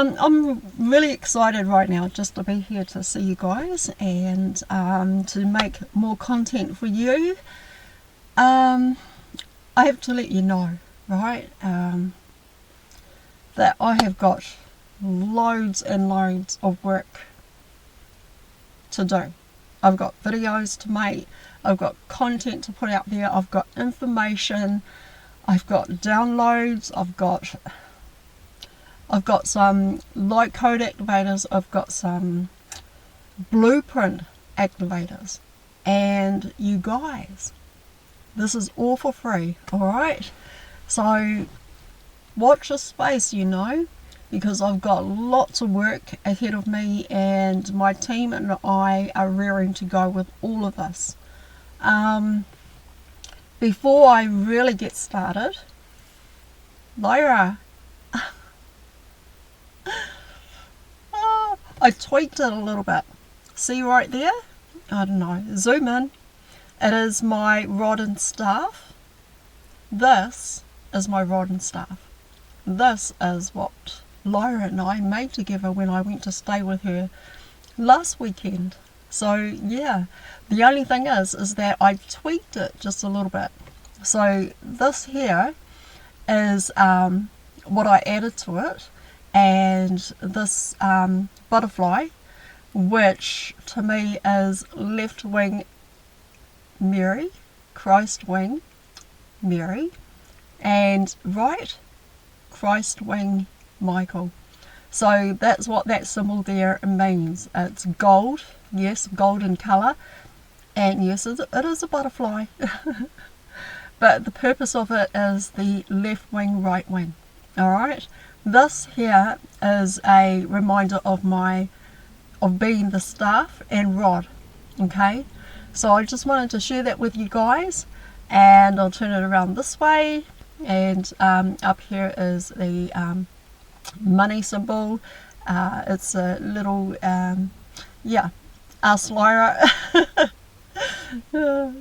I'm really excited right now just to be here to see you guys and to make more content for you. I have to let you know, right, that I have got loads and loads of work to do. I've got videos to make, I've got content to put out there, I've got information, I've got downloads, I've got some light code activators, I've got some blueprint activators, and you guys, this is all for free, alright? So watch your space, you know, because I've got lots of work ahead of me and my team and I are raring to go with all of this. Before I really get started, Lyra, I tweaked it a little bit. See right there? I don't know, zoom in. It is my rod and staff. This is my rod and staff. This is what Lyra and I made together when I went to stay with her last weekend. So yeah, the only thing is that I tweaked it just a little bit. So this here is what I added to it, and this butterfly, which to me is left wing Mary, Christ wing Mary, and right Christ wing Michael. So that's what that symbol there means. It's gold, yes, golden colour, and yes, it is a butterfly. But the purpose of it is the left wing, right wing. Alright, this here is a reminder of being the staff and rod. Okay, so I just wanted to share that with you guys, and I'll turn it around this way, and up here is the money symbol. It's a little ask Lyra.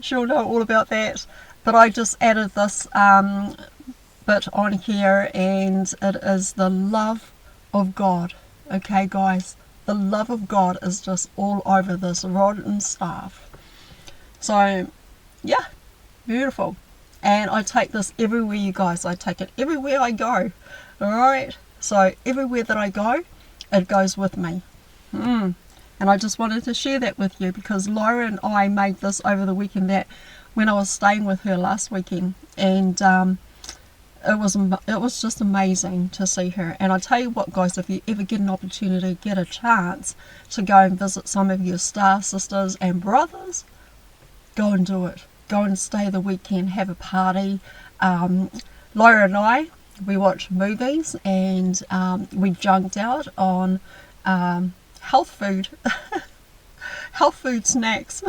She'll know all about that, but I just added this bit on here, and it is the love of God. Okay guys, the love of God is just all over this rod and staff. So yeah, beautiful. And I take this everywhere, you guys. I take it everywhere I go. Alright, so everywhere that I go, it goes with me. And I just wanted to share that with you, because Lyra and I made this over the weekend, that when I was staying with her last weekend, and it was just amazing to see her. And I tell you what guys, if you ever get an opportunity, get a chance to go and visit some of your star sisters and brothers, go and do it. Go and stay the weekend, have a party. Lyra and I, we watched movies, and we junked out on health food. Health food snacks.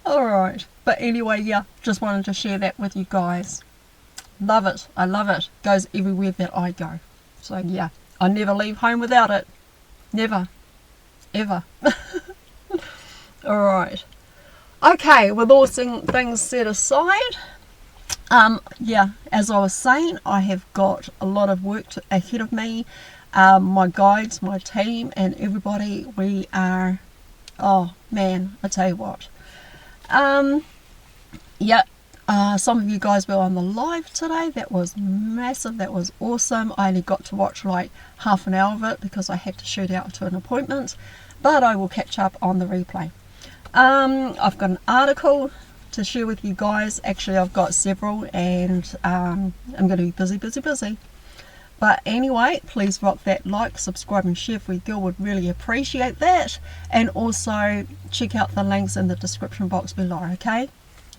Alright, but anyway, yeah, just wanted to share that with you guys. Love it, I love it. Goes everywhere that I go. So yeah, I never leave home without it. Never. Ever. Alright. Okay, with all things set aside, yeah, as I was saying, I have got a lot of work ahead of me. My guides, my team, and everybody, we are, oh man, I tell you what. Yeah, some of you guys were on the live today. That was massive, that was awesome. I only got to watch like half an hour of it because I had to shoot out to an appointment, but I will catch up on the replay. I've got an article to share with you guys. Actually, I've got several, and I'm going to be busy. But anyway, please rock that like, subscribe and share for your girl, would really appreciate that. And also check out the links in the description box below, okay?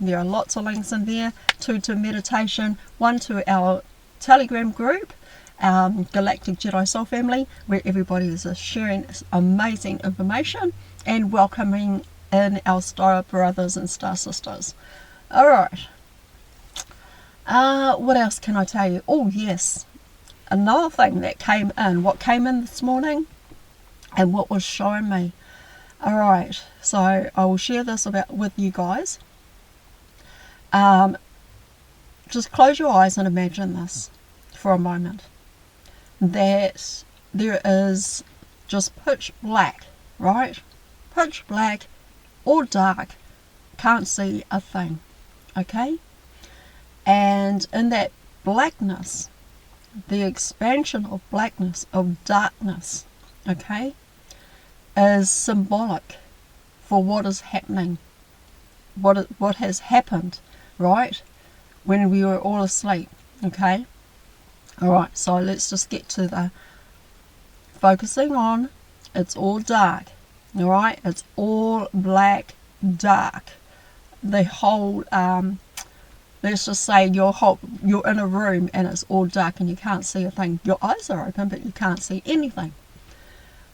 There are lots of links in there, two to meditation, one to our Telegram group, Galactic Jedi Soul Family, where everybody is sharing amazing information and welcoming in our star brothers and star sisters. Alright, what else can I tell you? Oh yes, another thing that came in, what came in this morning and what was shown me. Alright, so I will share this with you guys. Just close your eyes and imagine this for a moment. that there is just pitch black, right? Pitch black or dark, can't see a thing, okay? And in that blackness, the expansion of blackness, of darkness, okay, is symbolic for what is happening, what has happened, right, when we were all asleep, okay? Alright, so let's just get to the focusing on, it's all dark, alright, it's all black, dark. The whole, let's just say you're in a room and it's all dark and you can't see a thing. Your eyes are open but you can't see anything.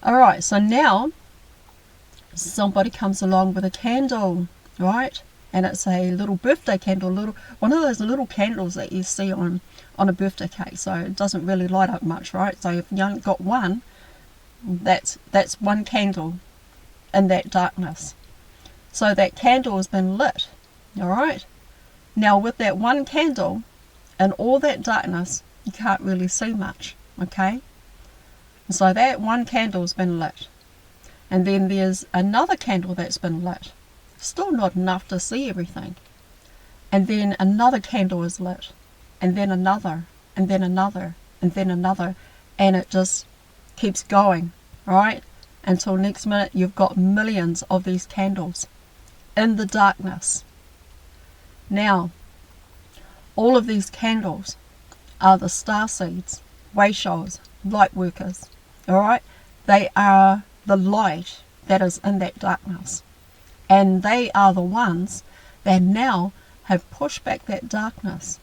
Alright, so now somebody comes along with a candle, right? And it's a little birthday candle, one of those little candles that you see on a birthday cake. So it doesn't really light up much, right? So if you only got one, that's one candle in that darkness. So that candle has been lit, alright? Now with that one candle and all that darkness, you can't really see much, okay? So that one candle's been lit. And then there's another candle that's been lit. Still not enough to see everything. And then another candle is lit. And then another. And then another. And then another. And it just keeps going, right? Until next minute you've got millions of these candles in the darkness. Now, all of these candles are the star seeds, way showers, light workers, alright? They are the light that is in that darkness. And they are the ones that now have pushed back that darkness.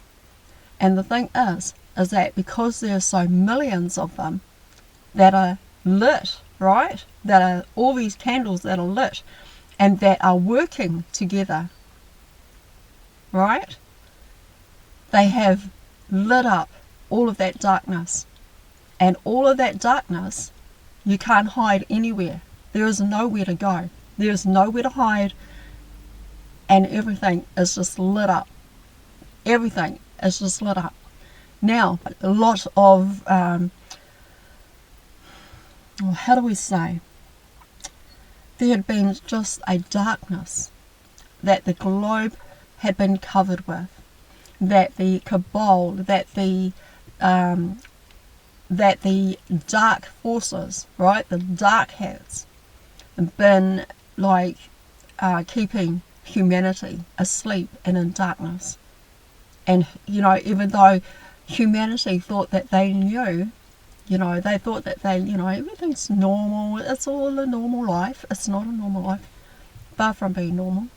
And the thing is that because there are so millions of them that are lit, right? That are all these candles that are lit and that are working together, right? They have lit up all of that darkness. And all of that darkness, you can't hide anywhere. There is nowhere to go. There is nowhere to hide. And everything is just lit up. Everything is just lit up. Now, a lot of, how do we say? There had been just a darkness that the globe had been covered with. That the cabal, that the dark forces, right, the dark hats, have been like keeping humanity asleep and in darkness. And, you know, even though humanity thought that they knew, you know, they thought that they, you know, everything's normal, it's all a normal life. It's not a normal life, far from being normal.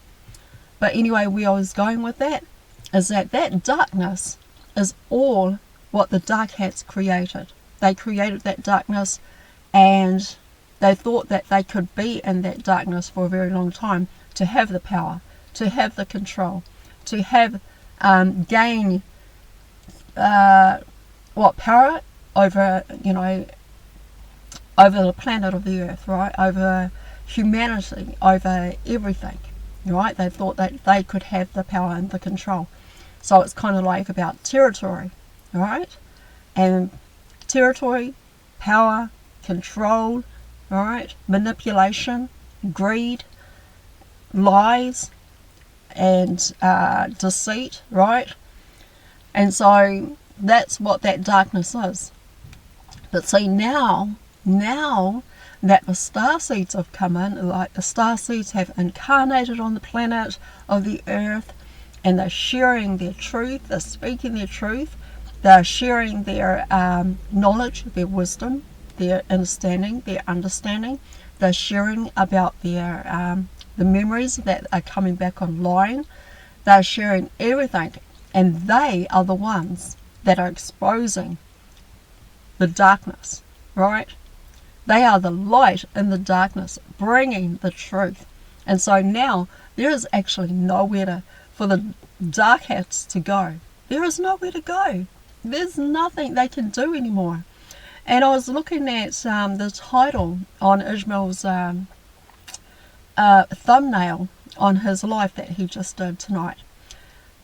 But anyway, where I was going with that is that darkness is all what the dark hats created. They created that darkness and they thought that they could be in that darkness for a very long time to have the power, to have the control, to have gain power over, you know, over the planet of the earth, right? Over humanity, over everything, right? They thought that they could have the power and the control. So it's kind of like about territory, right? And territory, power, control, right? Manipulation, greed, lies, and deceit, right? And so that's what that darkness is. But see, now that the star seeds have come in, like the star seeds have incarnated on the planet of the earth, and they're sharing their truth, they're speaking their truth, they're sharing their knowledge, their wisdom, their understanding, they're sharing about their the memories that are coming back online, they're sharing everything, and they are the ones that are exposing the darkness, right? They are the light in the darkness, bringing the truth. And so now there is actually nowhere for the dark hats to go. There is nowhere to go. There's nothing they can do anymore. And I was looking at the title on Ishmael's thumbnail on his life that he just did tonight.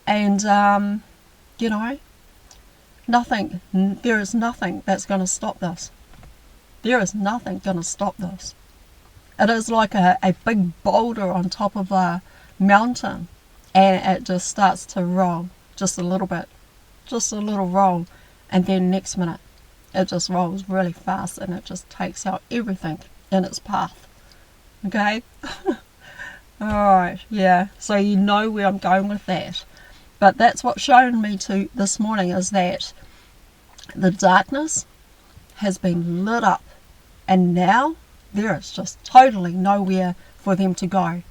And, you know, there is nothing that's going to stop this. There is nothing going to stop this. It is like a big boulder on top of a mountain, and it just starts to roll just a little bit, just a little roll, and then next minute it just rolls really fast and it just takes out everything in its path. Okay? Alright, yeah, so you know where I'm going with that. But that's what's shown me to this morning, is that the darkness has been lit up, and now there is just totally nowhere for them to go.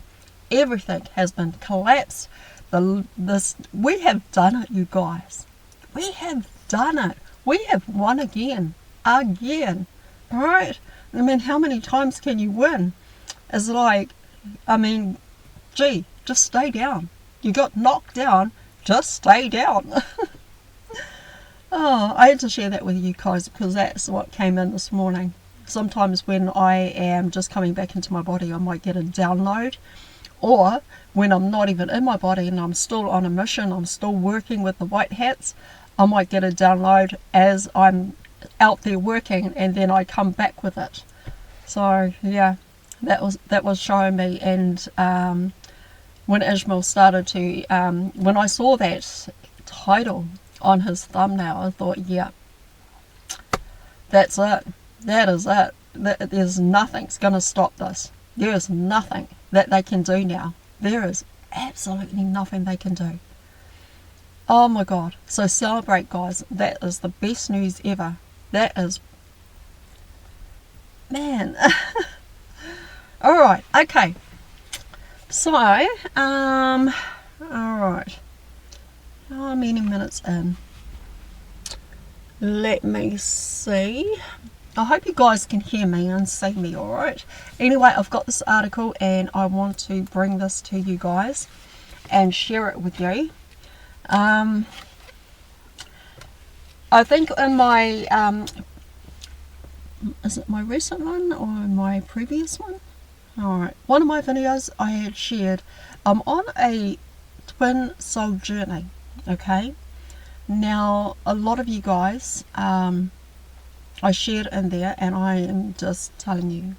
Everything has been collapsed. We have done it, you guys. We have done it. We have won again. Right? I mean, how many times can you win? It's like, I mean, gee, just stay down. You got knocked down, just stay down. Oh, I had to share that with you guys because that's what came in this morning. Sometimes when I am just coming back into my body, I might get a download. Or when I'm not even in my body and I'm still on a mission, I'm still working with the white hats, I might get a download as I'm out there working, and then I come back with it. So yeah, that was showing me. And when Ishmael started to, when I saw that title on his thumbnail, I thought, yeah, that's it. That is it. There's nothing's going to stop this. There is nothing that they can do now. There is absolutely nothing they can do. Oh my God. So celebrate, guys. That is the best news ever. That is, man. Alright, okay. So, alright. How many minutes in? Let me see. I hope you guys can hear me and see me alright. Anyway, I've got this article and I want to bring this to you guys and share it with you. I think in my, is it my recent one or my previous one? Alright, one of my videos I had shared, I'm on a twin soul journey, okay? Now, a lot of you guys, I shared in there, and I am just telling you,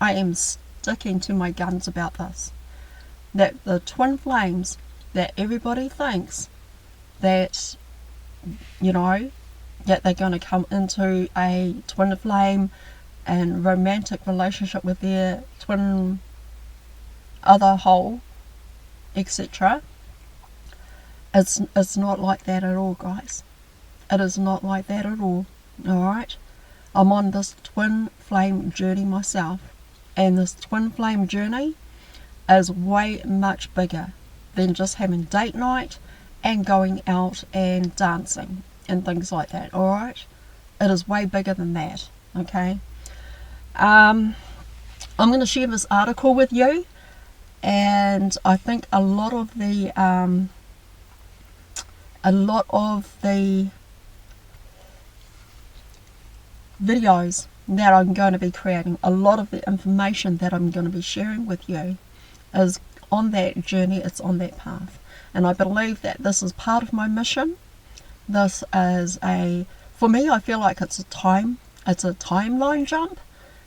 I am sticking to my guns about this. That the twin flames that everybody thinks that, you know, that they're going to come into a twin flame and romantic relationship with their twin other whole, etc. It's not like that at all, guys. It is not like that at all. Alright? I'm on this twin flame journey myself, and this twin flame journey is way much bigger than just having date night and going out and dancing and things like that. Alright? It is way bigger than that. Okay? I'm going to share this article with you, and I think a lot of the videos that I'm going to be creating, a lot of the information that I'm going to be sharing with you is on that journey, it's on that path. And I believe that this is part of my mission. This is for me, I feel like it's a timeline jump.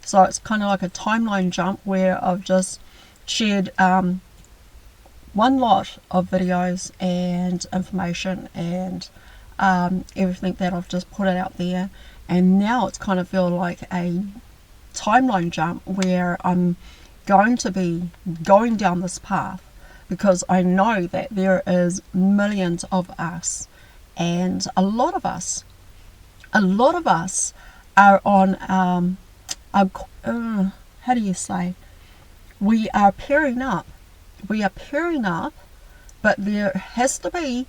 So it's kind of like a timeline jump where I've just shared one lot of videos and information and everything that I've just put it out there. And now it's kind of feel like a timeline jump where I'm going to be going down this path, because I know that there is millions of us, and a lot of us are on how do you say, we are pairing up, but there has to be,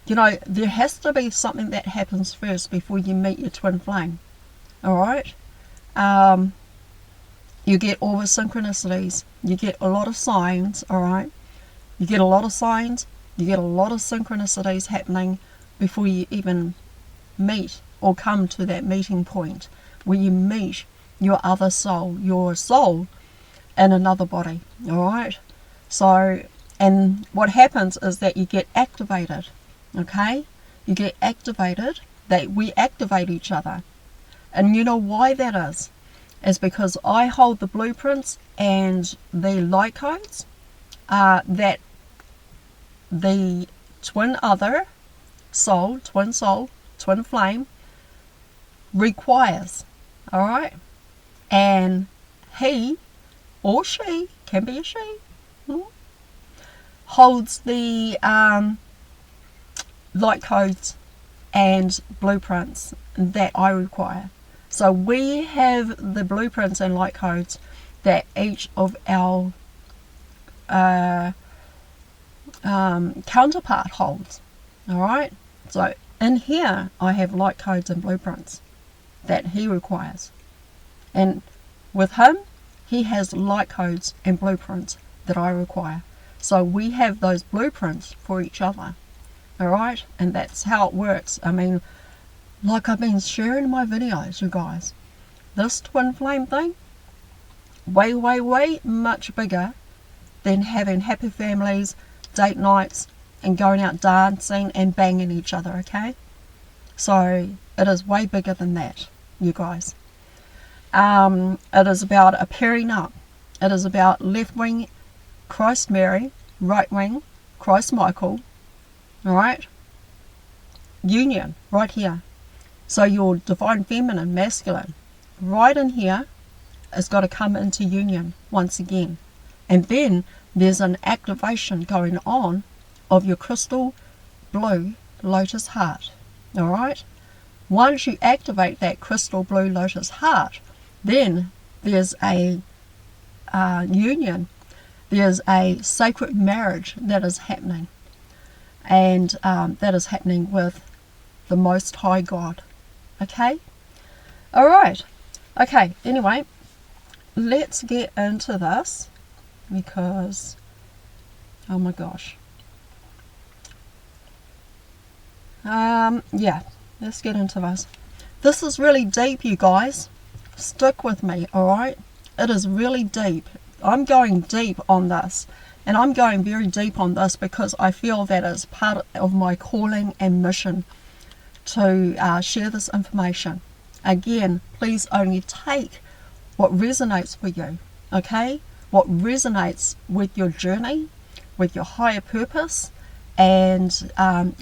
there has to be something that happens first before you meet your twin flame. Alright? You get all the synchronicities. You get a lot of signs, alright? You get a lot of signs. You get a lot of synchronicities happening before you even meet or come to that meeting point where you meet your other soul, your soul in another body. Alright? So, and what happens is that you get activated. Okay? You get activated that we activate each other. And you know why that is? It's because I hold the blueprints and the light codes that the twin other soul, twin flame requires. Alright? And he or she, can be a she, holds the light codes and blueprints that I require. So we have the blueprints and light codes that each of our counterpart holds. Alright? So in here I have light codes and blueprints that he requires. And with him, he has light codes and blueprints that I require. So we have those blueprints for each other. Alright? And that's how it works. I mean, like I've been sharing in my videos, you guys, this twin flame thing, way much bigger than having happy families, date nights, and going out dancing and banging each other, okay? So it is way bigger than that, you guys. It is about a pairing up. It is about left wing Christ Mary, right wing Christ Michael, alright? Union, right here. So your divine feminine, masculine, right in here has got to come into union once again. And then there's an activation going on of your crystal blue lotus heart. Alright? Once you activate that crystal blue lotus heart, then there's a union. There's a sacred marriage that is happening. And that is happening with the Most High God. Okay? Alright. Okay, anyway, let's get into this because, oh my gosh. Yeah, let's get into this. This is really deep, you guys. Stick with me, alright? It is really deep. I'm going deep on this. And I'm going very deep on this because I feel that it's part of my calling and mission to share this information. Again, please only take what resonates for you, okay? What resonates with your journey, with your higher purpose, and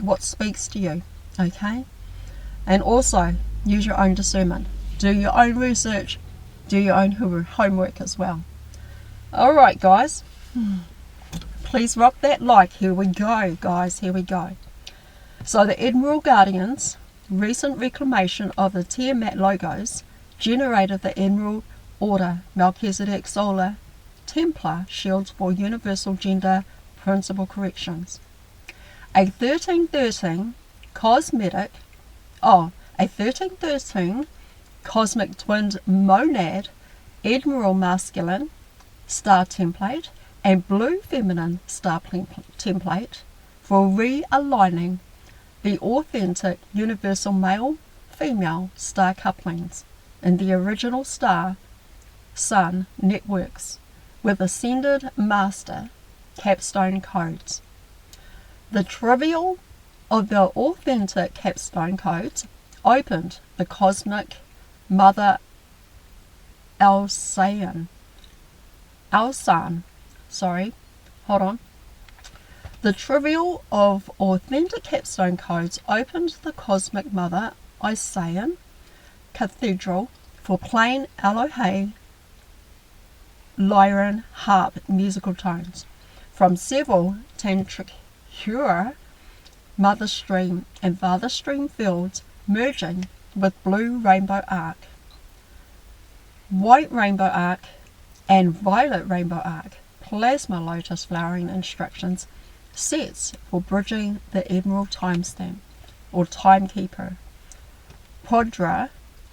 what speaks to you, okay? And also, use your own discernment. Do your own research. Do your own homework as well. Alright, guys. Please rock that like. Here we go, guys. Here we go. So the Emerald Guardians' recent reclamation of the Tiamat Logos generated the Emerald Order Melchizedek Solar Templar shields for universal gender principle corrections. A 1313 cosmic twinned monad Emerald masculine star template and blue feminine star template for realigning the authentic universal male-female star couplings in the original star-sun networks with Ascended Master Capstone Codes. The trivial of the authentic capstone codes opened the cosmic mother Alsan. The trivial of authentic capstone codes opened the cosmic mother Alsan cathedral for plain Elohim lyran harp musical tones from several tantric mother stream and father stream fields merging with blue rainbow arc, white rainbow arc, and violet rainbow arc plasma lotus flowering instructions sets for bridging the emerald timestamp or timekeeper Podra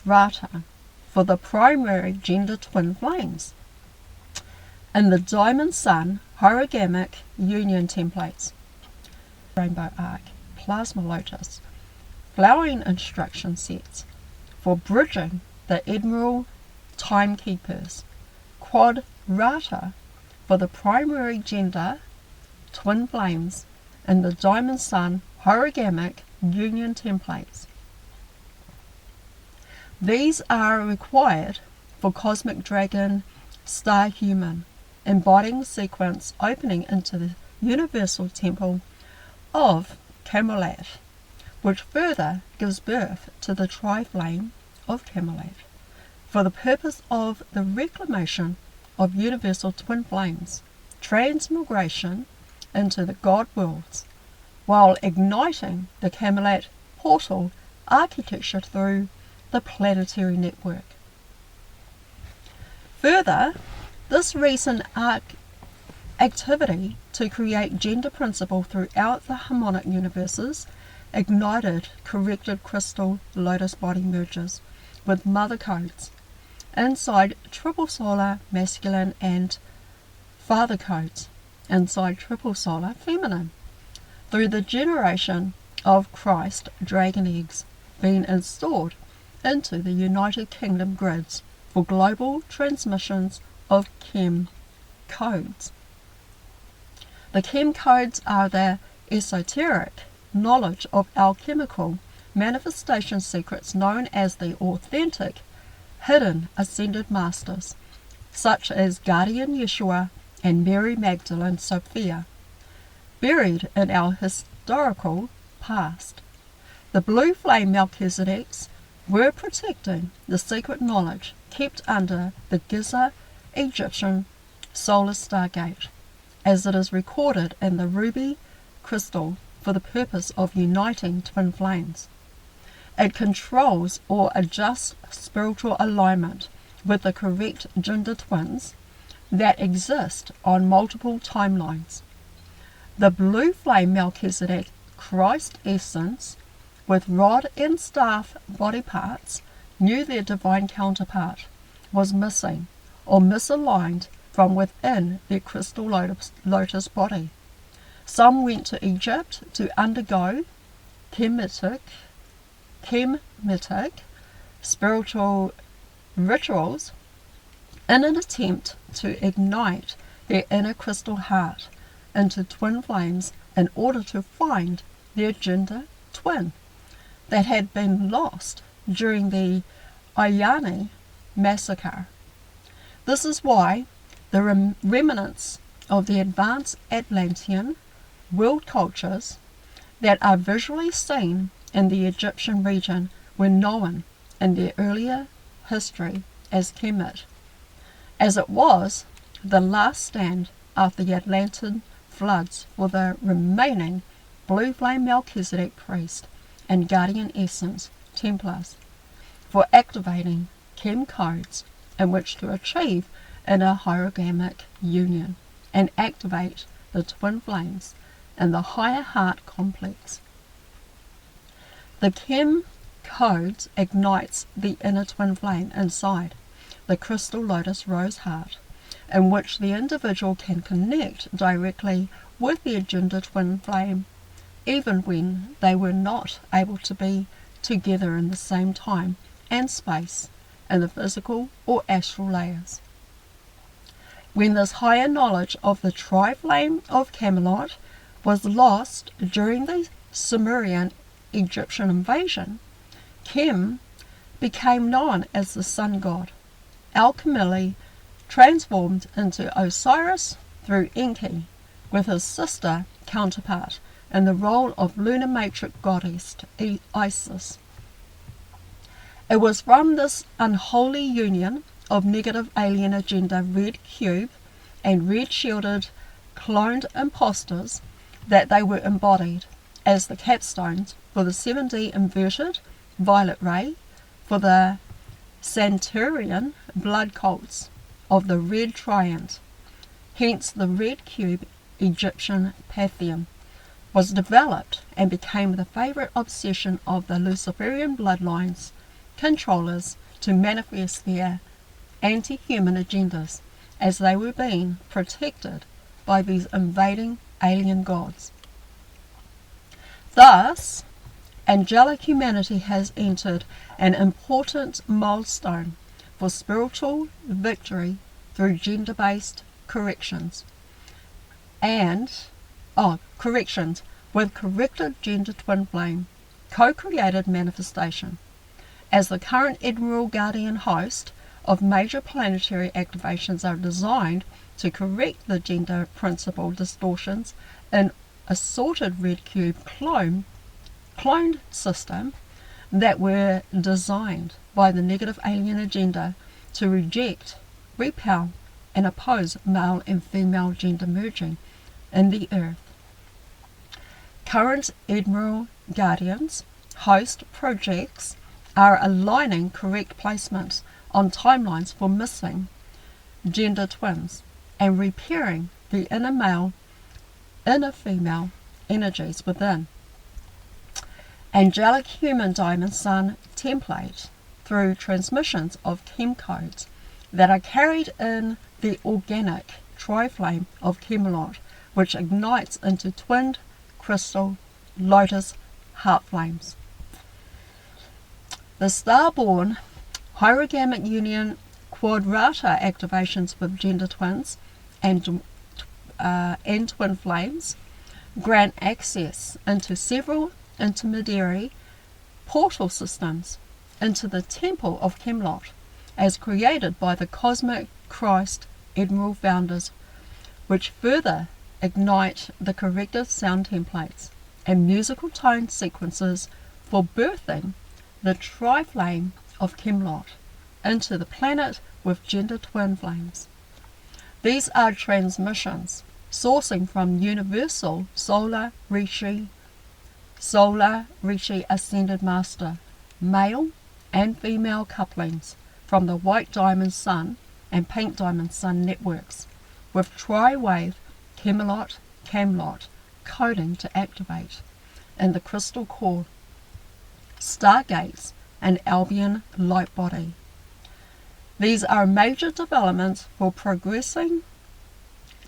Rata for the primary gender twin flames and the diamond sun origamic union templates, rainbow arc, plasma lotus flowering instruction sets for bridging the emerald timekeepers quad rata for the primary gender twin flames and the diamond sun origamic union templates. These are required for Cosmic Dragon Star Human, embodying the sequence opening into the universal temple of Khemalotea, which further gives birth to the Triflame of Khemalotea, for the purpose of the reclamation of universal twin flames, transmigration into the God worlds, while igniting the Khemalotea portal architecture through the planetary network. Further, this recent activity to create gender principle throughout the harmonic universes ignited corrected crystal lotus body mergers with mother codes inside triple solar masculine and father codes inside triple solar feminine, through the generation of Christ dragon eggs being installed into the United Kingdom grids for global transmissions of Chem codes. The Chem codes are the esoteric knowledge of alchemical manifestation secrets known as the authentic hidden Ascended Masters, such as Guardian Yeshua and Mary Magdalene Sophia, buried in our historical past. The blue flame Melchizedeks were protecting the secret knowledge kept under the Giza Egyptian solar stargate, as it is recorded in the ruby crystal for the purpose of uniting twin flames. It controls or adjusts spiritual alignment with the correct gender twins that exist on multiple timelines. The blue flame Melchizedek Christ essence with rod and staff body parts knew their divine counterpart was missing or misaligned from within their crystal lotus body. Some went to Egypt to undergo Kemetic spiritual rituals in an attempt to ignite their inner crystal heart into twin flames in order to find their gender twin that had been lost during the Ayani massacre. This is why the remnants of the advanced Atlantean world cultures that are visually seen in the Egyptian region were known in their earlier history as Kemet, as it was the last stand after the Atlantean floods for the remaining blue flame Melchizedek priest and guardian essence Templars for activating Chem codes in which to achieve inner hierogamic union and activate the twin flames in the higher heart complex. The Chem codes ignites the inner twin flame inside the crystal lotus rose heart, in which the individual can connect directly with their gender twin flame, even when they were not able to be together in the same time and space in the physical or astral layers. When this higher knowledge of the Triflame of Camelot was lost during the Sumerian Egyptian invasion, Chem became known as the sun god, alchemically transformed into Osiris through Enki, with his sister counterpart in the role of lunar matrix goddess Isis. It was from this unholy union of negative alien agenda red cube and red shielded cloned impostors that they were embodied as the capstones for the 7D inverted violet ray for the Centurion blood cults of the red triad. Hence the red cube Egyptian pantheon was developed and became the favourite obsession of the Luciferian bloodlines controllers to manifest their anti-human agendas as they were being protected by these invading alien gods. Thus, angelic humanity has entered an important milestone for spiritual victory through gender-based corrections with corrected gender twin flame, co-created manifestation, as the current Admiral Guardian host of major planetary activations are designed to correct the gender principle distortions in assorted red cube cloned system that were designed by the negative alien agenda to reject, repel, and oppose male and female gender merging in the Earth. Current Admiral Guardians host projects are aligning correct placements on timelines for missing gender twins and repairing the inner male, inner female energies within. Angelic human diamond sun template through transmissions of chem codes that are carried in the organic triflame of Khemalotea, which ignites into twinned crystal lotus heart flames. The star-born hierogamic union quadrata activations with gender twins and twin flames grant access into several intermediary portal systems into the temple of Khemalotea as created by the cosmic Christ Admiral founders, which further ignite the corrective sound templates and musical tone sequences for birthing the triflame of Khemalotea into the planet with gender twin flames. These are transmissions sourcing from universal solar Rishi Ascended Master, male and female couplings from the white diamond sun and pink diamond sun networks, with tri-wave Camelot coding to activate in the crystal core, stargates, and Albion light body. These are major developments for progressing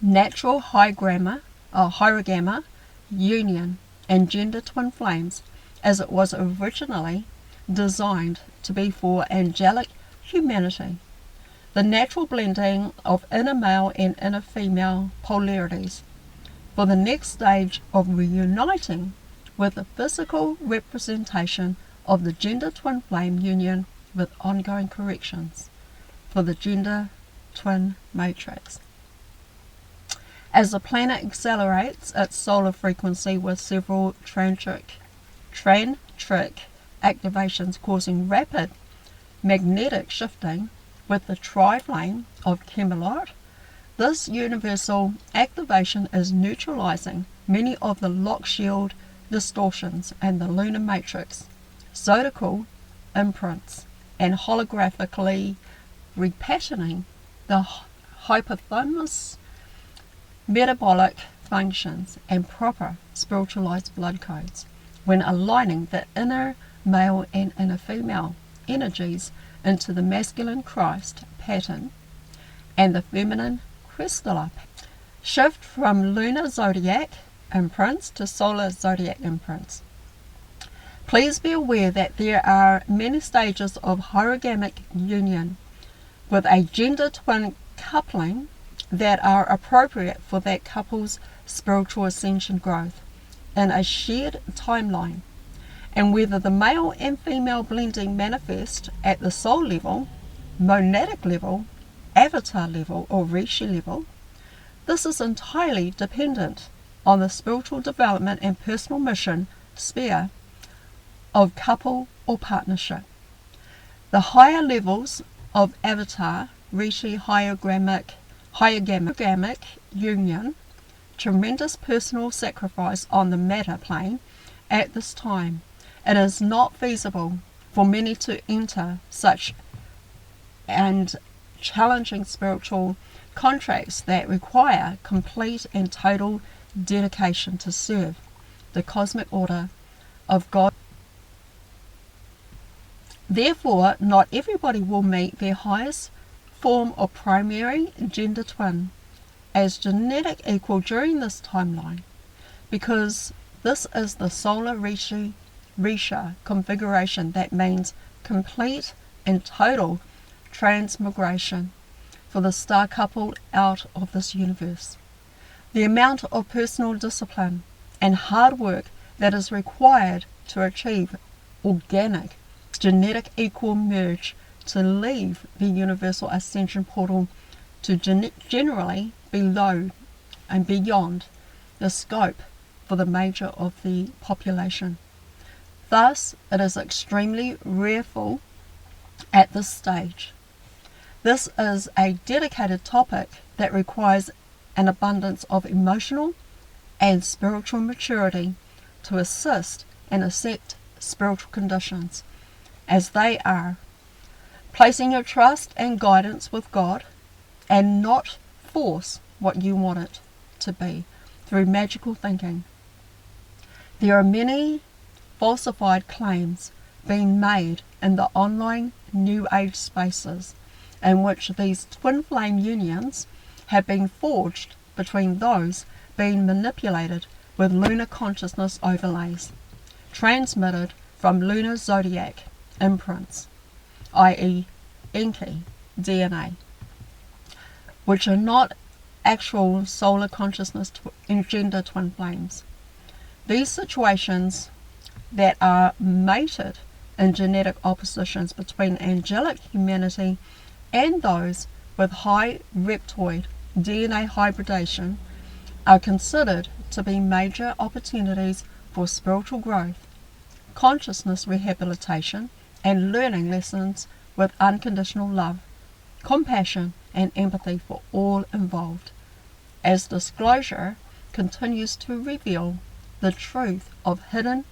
natural hierogama union and gender twin flames as it was originally designed to be for angelic humanity. The natural blending of inner male and inner female polarities for the next stage of reuniting with the physical representation of the gender twin flame union with ongoing corrections for the gender twin matrix. As the planet accelerates its solar frequency with several Transcrip activations causing rapid magnetic shifting with the triflame of Khemalotea, this universal activation is neutralizing many of the lock shield distortions and the lunar matrix, zodiacal imprints, and holographically repatterning the hypothalamus metabolic functions and proper spiritualized blood codes when aligning the inner male and inner female energies into the masculine Christ pattern and the feminine crystalline shift from lunar zodiac imprints to solar zodiac imprints. Please be aware that there are many stages of hierogamic union with a gender twin coupling that are appropriate for that couple's spiritual ascension growth in a shared timeline, and whether the male and female blending manifest at the soul level, monadic level, avatar level, or rishi level, this is entirely dependent on the spiritual development and personal mission sphere of couple or partnership. The higher levels of avatar, rishi hierogamic union, tremendous personal sacrifice on the matter plane at this time. It is not feasible for many to enter such and challenging spiritual contracts that require complete and total dedication to serve the cosmic order of God. Therefore, not everybody will meet their highest form of primary gender twin as genetic equal during this timeline, because this is the solar Risha configuration that means complete and total transmigration for the star couple out of this universe. The amount of personal discipline and hard work that is required to achieve organic genetic equal merge to leave the universal ascension portal to generally below and beyond the scope for the major of the population. Thus, it is extremely rareful at this stage. This is a dedicated topic that requires an abundance of emotional and spiritual maturity to assist and accept spiritual conditions as they are, placing your trust and guidance with God and not force what you want it to be through magical thinking. There are many falsified claims being made in the online New Age spaces in which these twin flame unions have been forged between those being manipulated with lunar consciousness overlays, transmitted from lunar zodiac imprints, i.e. Enki DNA, which are not actual solar consciousness gender twin flames. These situations that are mated in genetic oppositions between angelic humanity and those with high reptoid DNA hybridation are considered to be major opportunities for spiritual growth, consciousness rehabilitation, and learning lessons with unconditional love, compassion, and empathy for all involved, as disclosure continues to reveal the truth of hidden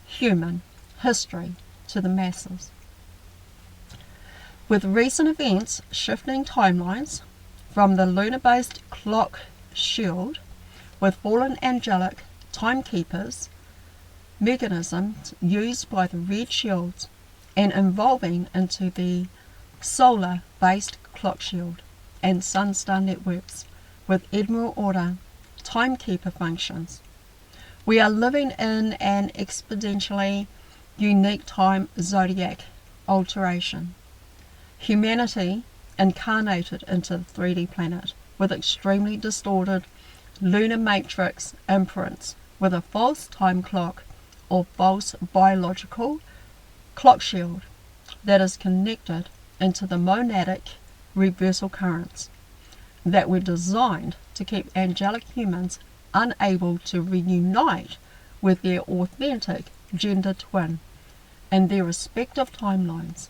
human history to the masses. With recent events shifting timelines from the lunar-based clock shield with fallen angelic timekeepers mechanisms used by the red shields and evolving into the solar-based clock shield and sun-star networks with Admiral Order timekeeper functions, we are living in an exponentially unique time zodiac alteration. Humanity incarnated into the 3D planet with extremely distorted lunar matrix imprints with a false time clock or false biological clock shield that is connected into the monadic reversal currents that were designed to keep angelic humans unable to reunite with their authentic gender twin in their respective timelines.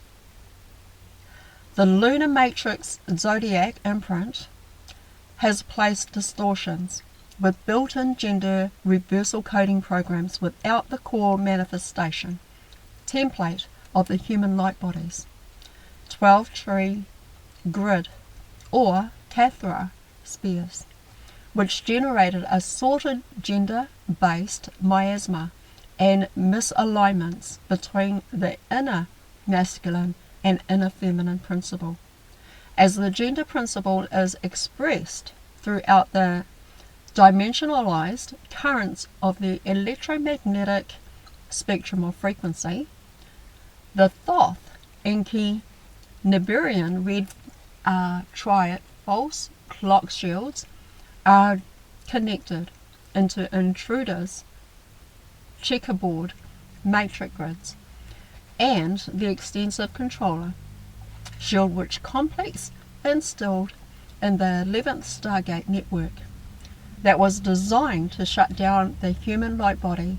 The lunar matrix zodiac imprint has placed distortions with built-in gender reversal coding programs without the core manifestation template of the human light bodies, 12-tree grid or Cathra spheres, which generated assorted gender-based miasma and misalignments between the inner masculine and inner feminine principle, as the gender principle is expressed throughout the dimensionalized currents of the electromagnetic spectrum of frequency. The Thoth, Enki, Nibirian red triad false clock shields are connected into intruders checkerboard matrix grids and the extensive controller shield which complex instilled in the 11th Stargate network that was designed to shut down the human light body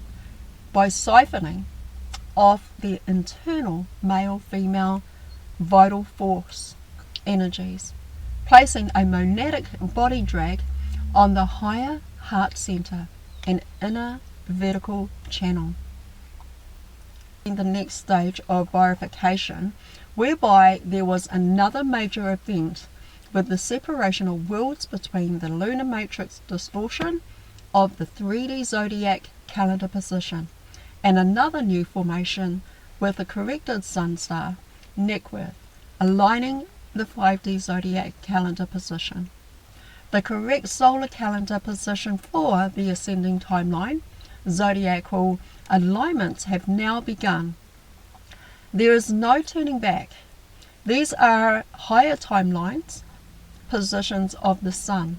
by siphoning off the internal male-female vital force energies, placing a monadic body drag on the higher heart center and inner vertical channel. In the next stage of bifurcation, whereby there was another major event with the separation of worlds between the lunar matrix distortion of the 3D zodiac calendar position and another new formation with the corrected sun star network aligning the 5D zodiac calendar position. The correct solar calendar position for the ascending timeline zodiacal alignments have now begun. There is no turning back. These are higher timelines, positions of the sun,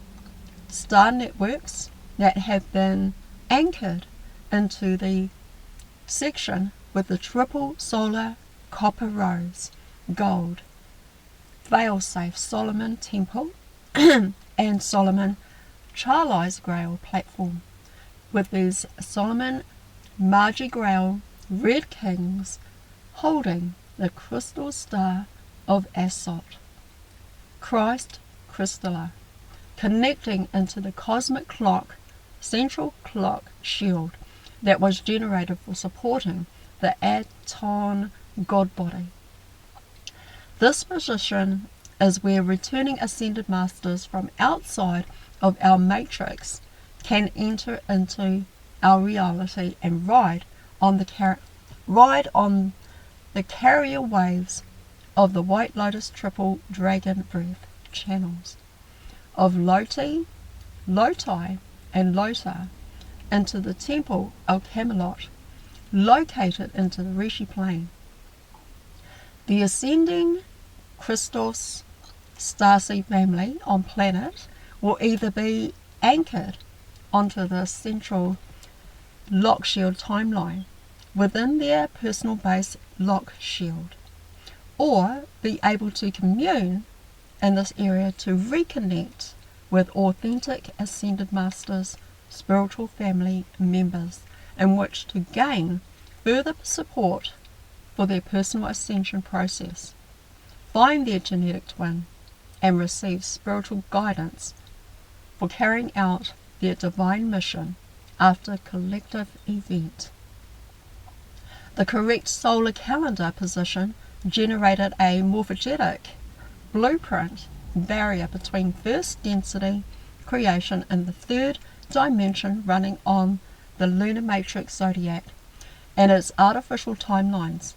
star networks that have been anchored into the section with the triple solar copper rose, gold, fail-safe Solomon temple, and Solomon Charlie's Grail platform, with these Solomon Margie Grail red kings holding the crystal star of Ascot, Christ crystallar, connecting into the cosmic clock, central clock shield that was generated for supporting the Aton God body. This position is where returning Ascended Masters from outside of our matrix can enter into our reality and ride on the carrier waves of the White Lotus Triple Dragon Breath channels of Loti, and Lota into the temple of Khemalotea, located into the Rishi plane. The ascending Christos starseed family on planet will either be anchored onto the central lock shield timeline within their personal base lock shield, or be able to commune in this area to reconnect with authentic Ascended Masters spiritual family members, in which to gain further support for their personal ascension process, find their genetic twin, and receive spiritual guidance for carrying out their divine mission after a collective event. The correct solar calendar position generated a morphogenetic blueprint barrier between first density creation and the third dimension running on the lunar matrix zodiac and its artificial timelines,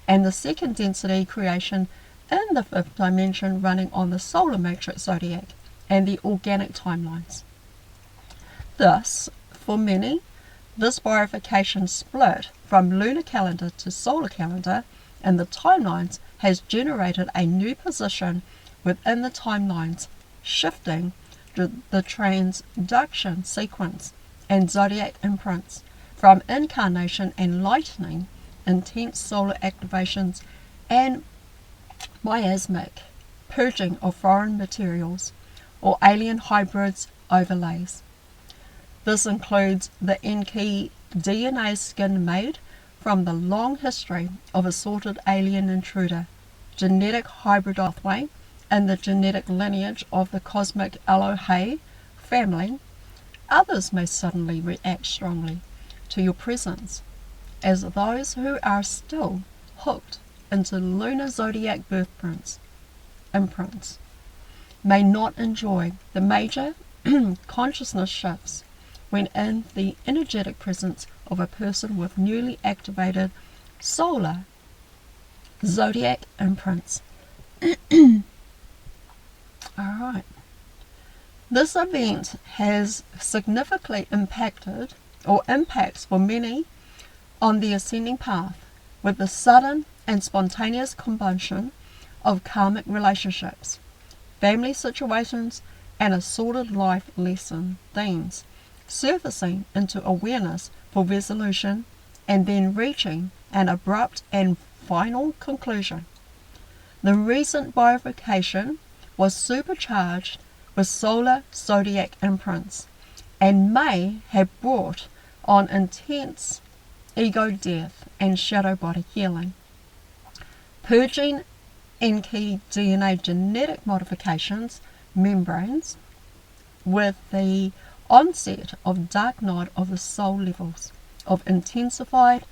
and the second density creation in the fifth dimension running on the solar matrix zodiac and the organic timelines. Thus, for many, this bifurcation split from lunar calendar to solar calendar and the timelines has generated a new position within the timelines, shifting the transduction sequence and zodiac imprints from incarnation and lightning, intense solar activations, and miasmic purging of foreign materials or alien hybrids overlays. This includes the Enki DNA skin made from the long history of assorted alien intruder, genetic hybrid pathway, and the genetic lineage of the cosmic Elohim family. Others may suddenly react strongly to your presence, as those who are still hooked into lunar zodiac imprints may not enjoy the major consciousness shifts when in the energetic presence of a person with newly activated solar zodiac imprints. Alright. This event has significantly impacted or impacts for many on the ascending path, with the sudden and spontaneous combustion of karmic relationships, family situations, and assorted life lesson themes surfacing into awareness for resolution and then reaching an abrupt and final conclusion. The recent bifurcation was supercharged with solar zodiac imprints and may have brought on intense ego death and shadow body healing, purging Enki DNA genetic modifications membranes with the onset of dark night of the soul levels of intensified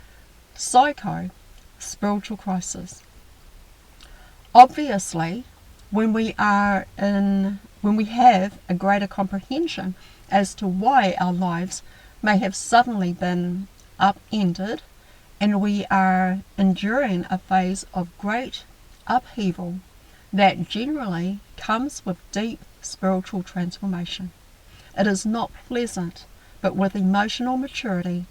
spiritual crisis. Obviously, when we have a greater comprehension as to why our lives may have suddenly been upended, and we are enduring a phase of great upheaval that generally comes with deep spiritual transformation. It is not pleasant, but with emotional maturity,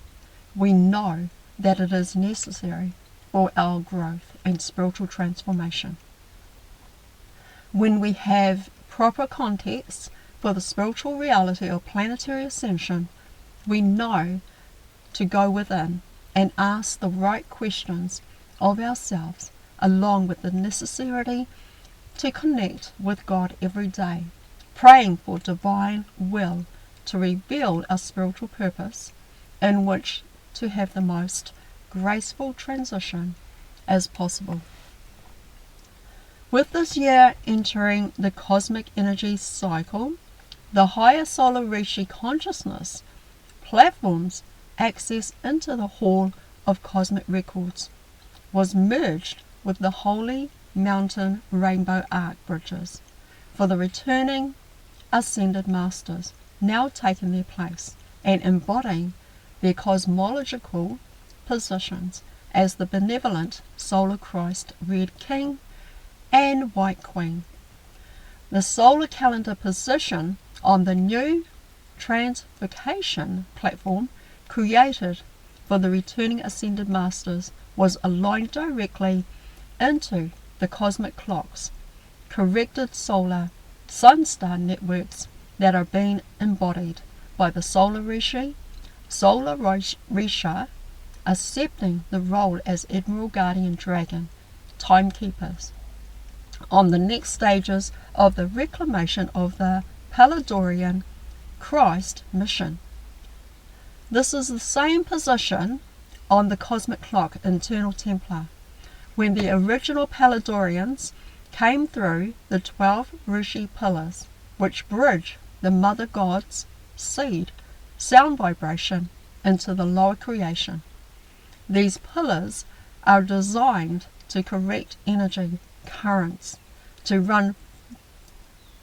we know that it is necessary for our growth and spiritual transformation. When we have proper context for the spiritual reality of planetary ascension, we know to go within and ask the right questions of ourselves, along with the necessity to connect with God every day, praying for divine will to reveal our spiritual purpose, in which to have the most graceful transition as possible. With this year entering the cosmic energy cycle, the higher solar Rishi consciousness platforms access into the Hall of Cosmic Records was merged with the Holy Mountain Rainbow Arc Bridges for the returning Ascended Masters, now taking their place and embodying their cosmological positions as the benevolent Solar Christ Red King and White Queen. The solar calendar position on the new Transcription platform created for the returning Ascended Masters was aligned directly into the cosmic clocks, corrected solar sun-star networks that are being embodied by the solar Rishi, solar Risha, accepting the role as Admiral Guardian Dragon, timekeepers, on the next stages of the reclamation of the Paladorian Christ mission. This is the same position on the cosmic clock internal Templar, when the original Paladorians came through the 12 Rishi pillars, which bridge the Mother God's seed, sound vibration, into the lower creation. These pillars are designed to correct energy currents, to run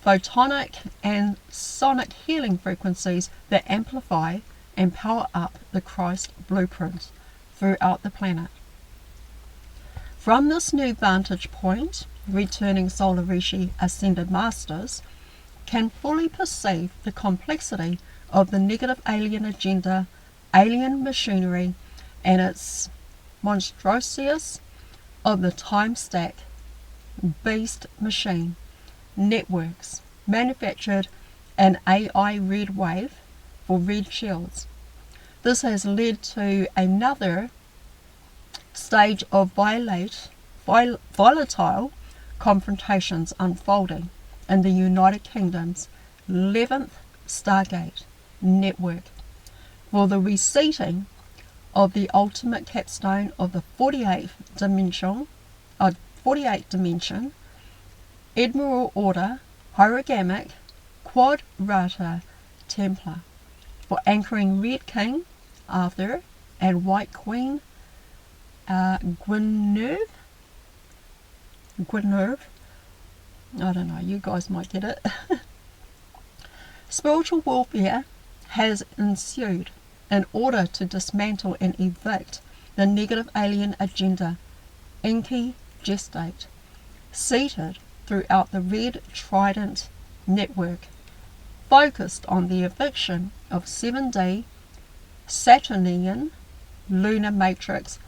photonic and sonic healing frequencies that amplify and power up the Christ blueprint throughout the planet. From this new vantage point, returning Solar Rishi Ascended Masters can fully perceive the complexity of the negative alien agenda, alien machinery, and its monstrosities of the time stack beast machine networks manufactured an AI red wave for red shields. This has led to another stage of volatile confrontations unfolding in the United Kingdom's 11th Stargate network for the reseating of the ultimate capstone of the 48th dimension Admiral Order Hirogamic Quadrata Templar for anchoring Red King Arthur and White Queen Guinevere. I don't know, you guys might get it. Spiritual warfare has ensued in order to dismantle and evict the negative alien agenda, Inky Gestate, seated throughout the Red Trident network, focused on the eviction of 7D Saturnian lunar matrix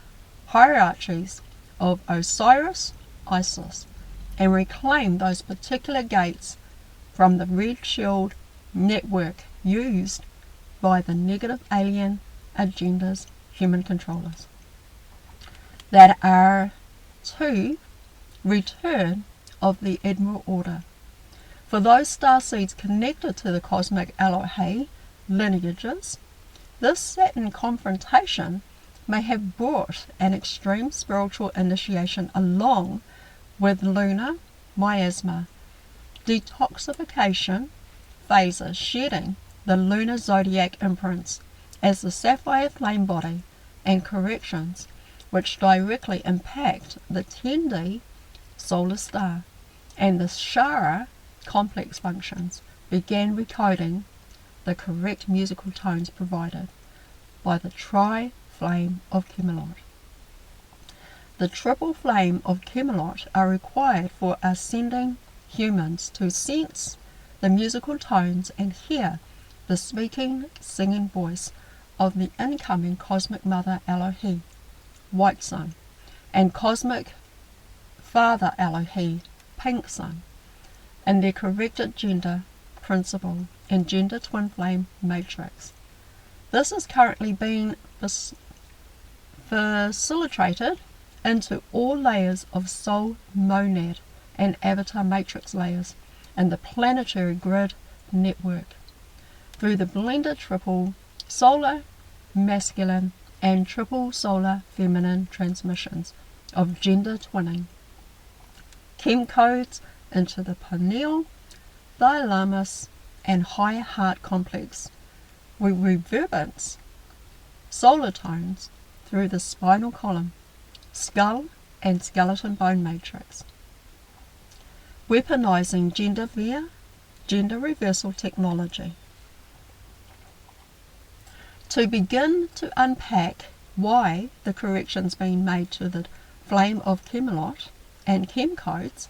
hierarchies of Osiris, Isis, and reclaim those particular gates from the Red Shield network used by the negative alien agenda's human controllers that are to return of the Admiral Order. For those starseeds connected to the cosmic Elohe lineages, this Saturn confrontation may have brought an extreme spiritual initiation along with lunar miasma, detoxification phases shedding the lunar zodiac imprints as the sapphire flame body, and corrections which directly impact the 10D solar star and the Shara complex functions began recoding the correct musical tones provided by the tri-flame of Khemalotea. The triple flame of Khemalotea are required for ascending humans to sense the musical tones and hear the speaking, singing voice of the incoming Cosmic Mother Elohe, White Sun, and Cosmic Father Elohe, Pink Sun, and their corrected gender principle and gender twin flame matrix. This is currently being facilitated into all layers of soul monad and avatar matrix layers in the planetary grid network through the blended triple solar masculine and triple solar feminine transmissions of gender twinning. Chem codes into the pineal, thalamus and high heart complex with reverbance solar tones through the spinal column, skull and skeleton bone matrix. Weaponizing gender via gender reversal technology. To begin to unpack why the corrections being made to the flame of Camelot and chem codes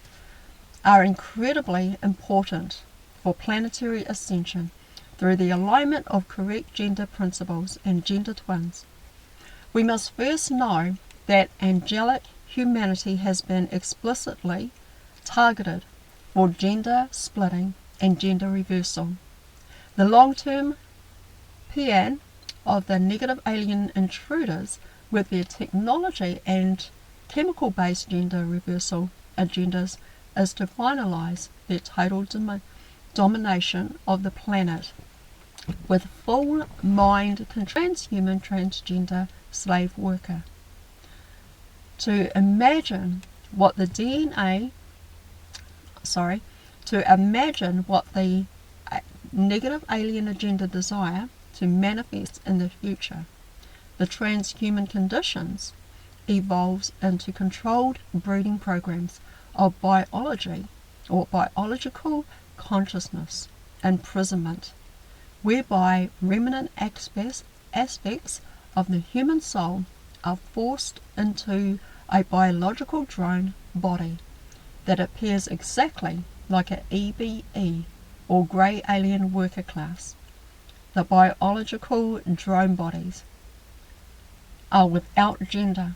are incredibly important for planetary ascension through the alignment of correct gender principles and gender twins. We must first know that angelic humanity has been explicitly targeted for gender splitting and gender reversal. The long-term plan of the negative alien intruders with their technology and chemical-based gender reversal agendas is to finalize their total domination of the planet with full mind transhuman transgender slave worker. To imagine what the negative alien agenda desire to manifest in the future, the transhuman conditions evolves into controlled breeding programs of biology or biological consciousness imprisonment, whereby remnant aspects of the human soul are forced into a biological drone body that appears exactly like an EBE or grey alien worker class. The biological drone bodies are without gender,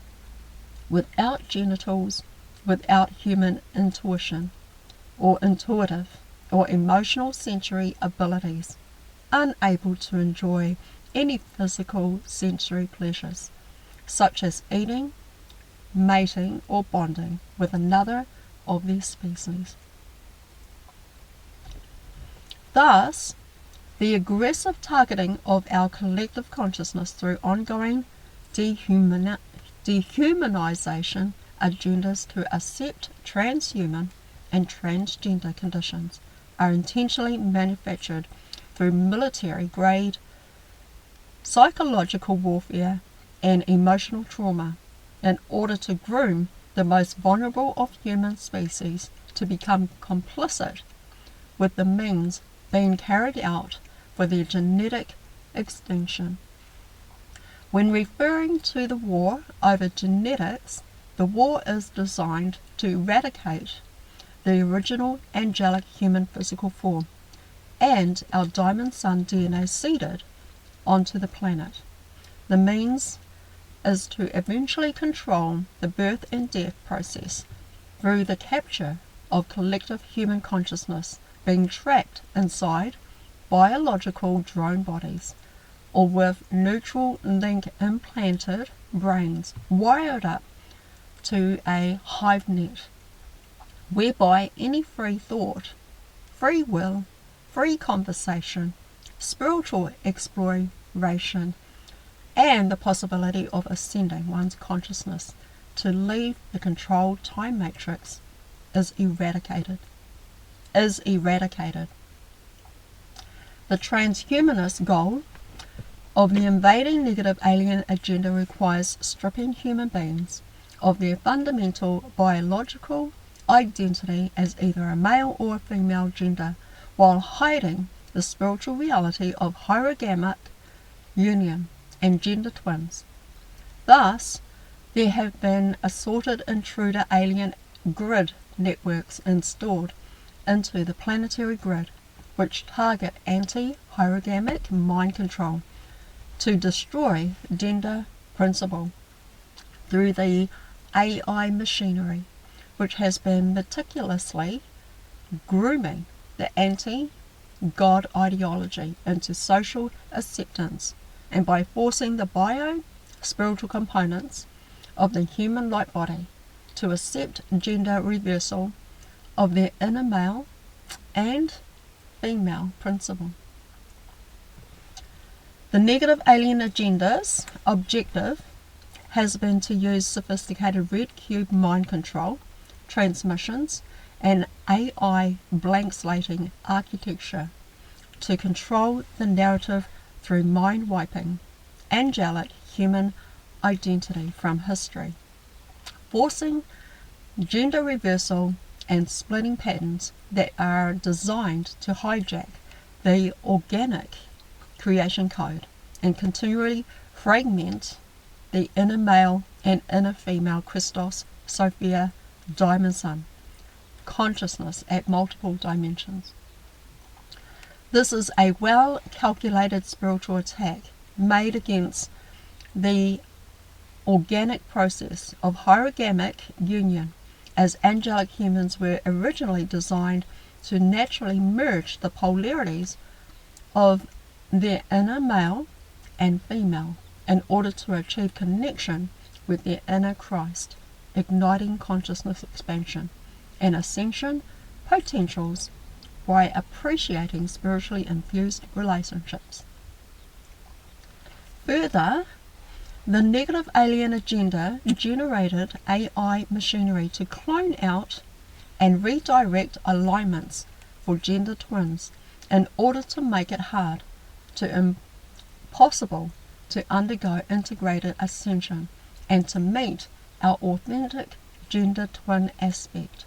without genitals, without human intuition or intuitive or emotional sensory abilities, unable to enjoy any physical sensory pleasures, such as eating, mating or bonding with another of their species. Thus, the aggressive targeting of our collective consciousness through ongoing dehumanization agendas to accept transhuman and transgender conditions are intentionally manufactured through military-grade psychological warfare and emotional trauma in order to groom the most vulnerable of human species to become complicit with the means being carried out for their genetic extinction. When referring to the war over genetics, the war is designed to eradicate the original angelic human physical form and our diamond sun DNA seeded onto the planet. The means is to eventually control the birth and death process through the capture of collective human consciousness being trapped inside biological drone bodies or with neutral link implanted brains wired up to a hive net, whereby any free thought, free will, free conversation, spiritual exploration, and the possibility of ascending one's consciousness to leave the controlled time matrix is eradicated. The transhumanist goal of the invading negative alien agenda requires stripping human beings of their fundamental biological identity as either a male or a female gender, while hiding the spiritual reality of hierogamic union and gender twins. Thus, there have been assorted intruder alien grid networks installed into the planetary grid, which target anti-hierogamic mind control to destroy gender principle through the AI machinery, which has been meticulously grooming the anti-God ideology into social acceptance, and by forcing the bio-spiritual components of the human light body to accept gender reversal of their inner male and female principle. The negative alien agenda's objective has been to use sophisticated red cube mind control, transmissions, and AI blank slating architecture to control the narrative through mind wiping angelic human identity from history, forcing gender reversal and splitting patterns that are designed to hijack the organic creation code and continually fragment the inner male and inner female Christos, Sophia, Diamond Sun consciousness at multiple dimensions. This is a well-calculated spiritual attack made against the organic process of hierogamic union, as angelic humans were originally designed to naturally merge the polarities of their inner male and female in order to achieve connection with their inner Christ, igniting consciousness expansion and ascension potentials by appreciating spiritually infused relationships. Further, the negative alien agenda generated AI machinery to clone out and redirect alignments for gender twins in order to make it hard to impossible to undergo integrated ascension and to meet our authentic gender twin aspect.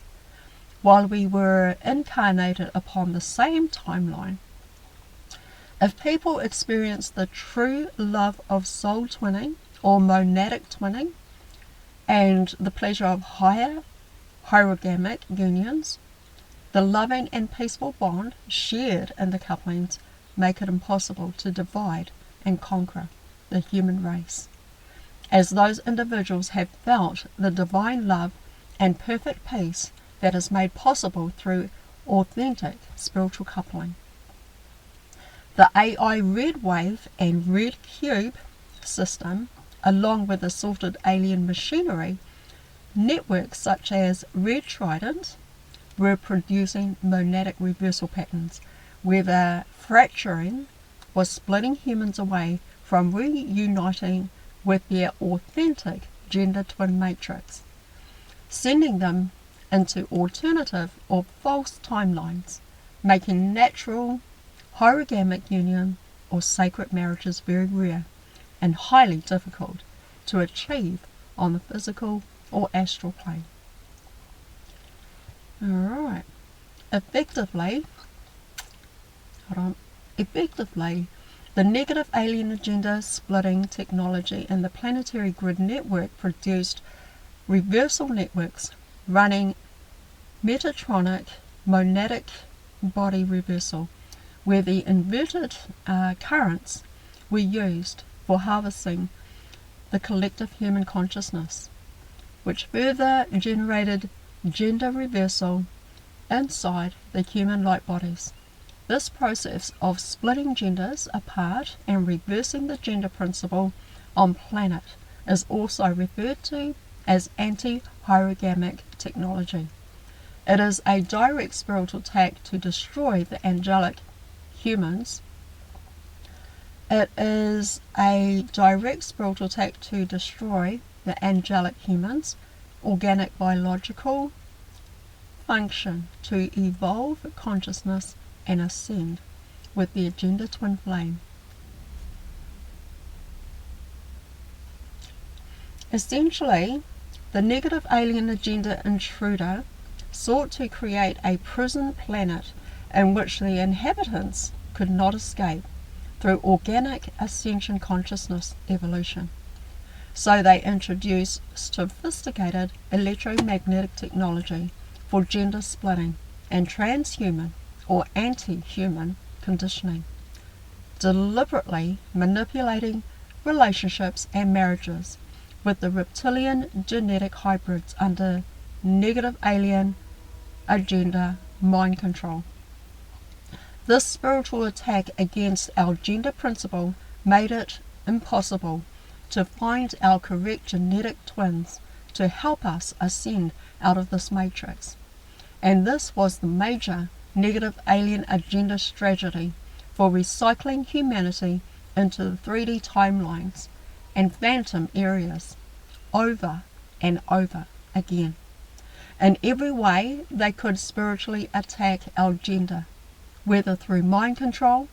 While we were incarnated upon the same timeline, if people experience the true love of soul twinning or monadic twinning and the pleasure of higher hierogamic unions, the loving and peaceful bond shared in the couplings make it impossible to divide and conquer the human race, as those individuals have felt the divine love and perfect peace that is made possible through authentic spiritual coupling. The AI red wave and red cube system, along with assorted alien machinery, networks such as Red Trident, were producing monadic reversal patterns where the fracturing was splitting humans away from reuniting with their authentic gender twin matrix, sending them into alternative or false timelines, making natural hierogamic union or sacred marriages very rare and highly difficult to achieve on the physical or astral plane. Alright, effectively, the negative alien agenda splitting technology in the planetary grid network produced reversal networks running Metatronic monadic body reversal, where the inverted currents were used for harvesting the collective human consciousness, which further generated gender reversal inside the human light bodies. This process of splitting genders apart and reversing the gender principle on planet is also referred to as anti-hierogamic technology. It is a direct spiritual attack to destroy the angelic humans. It is a direct spiritual attack to destroy the angelic humans' organic biological function to evolve consciousness and ascend with the agenda twin flame. Essentially, the negative alien agenda intruder sought to create a prison planet in which the inhabitants could not escape through organic ascension consciousness evolution. So they introduced sophisticated electromagnetic technology for gender splitting and transhuman or anti-human conditioning, deliberately manipulating relationships and marriages with the reptilian genetic hybrids under negative alien agenda mind control. This spiritual attack against our gender principle made it impossible to find our correct genetic twins to help us ascend out of this matrix. And this was the major negative alien agenda strategy for recycling humanity into the 3D timelines and phantom areas over and over again. In every way they could spiritually attack our gender, whether through mind control,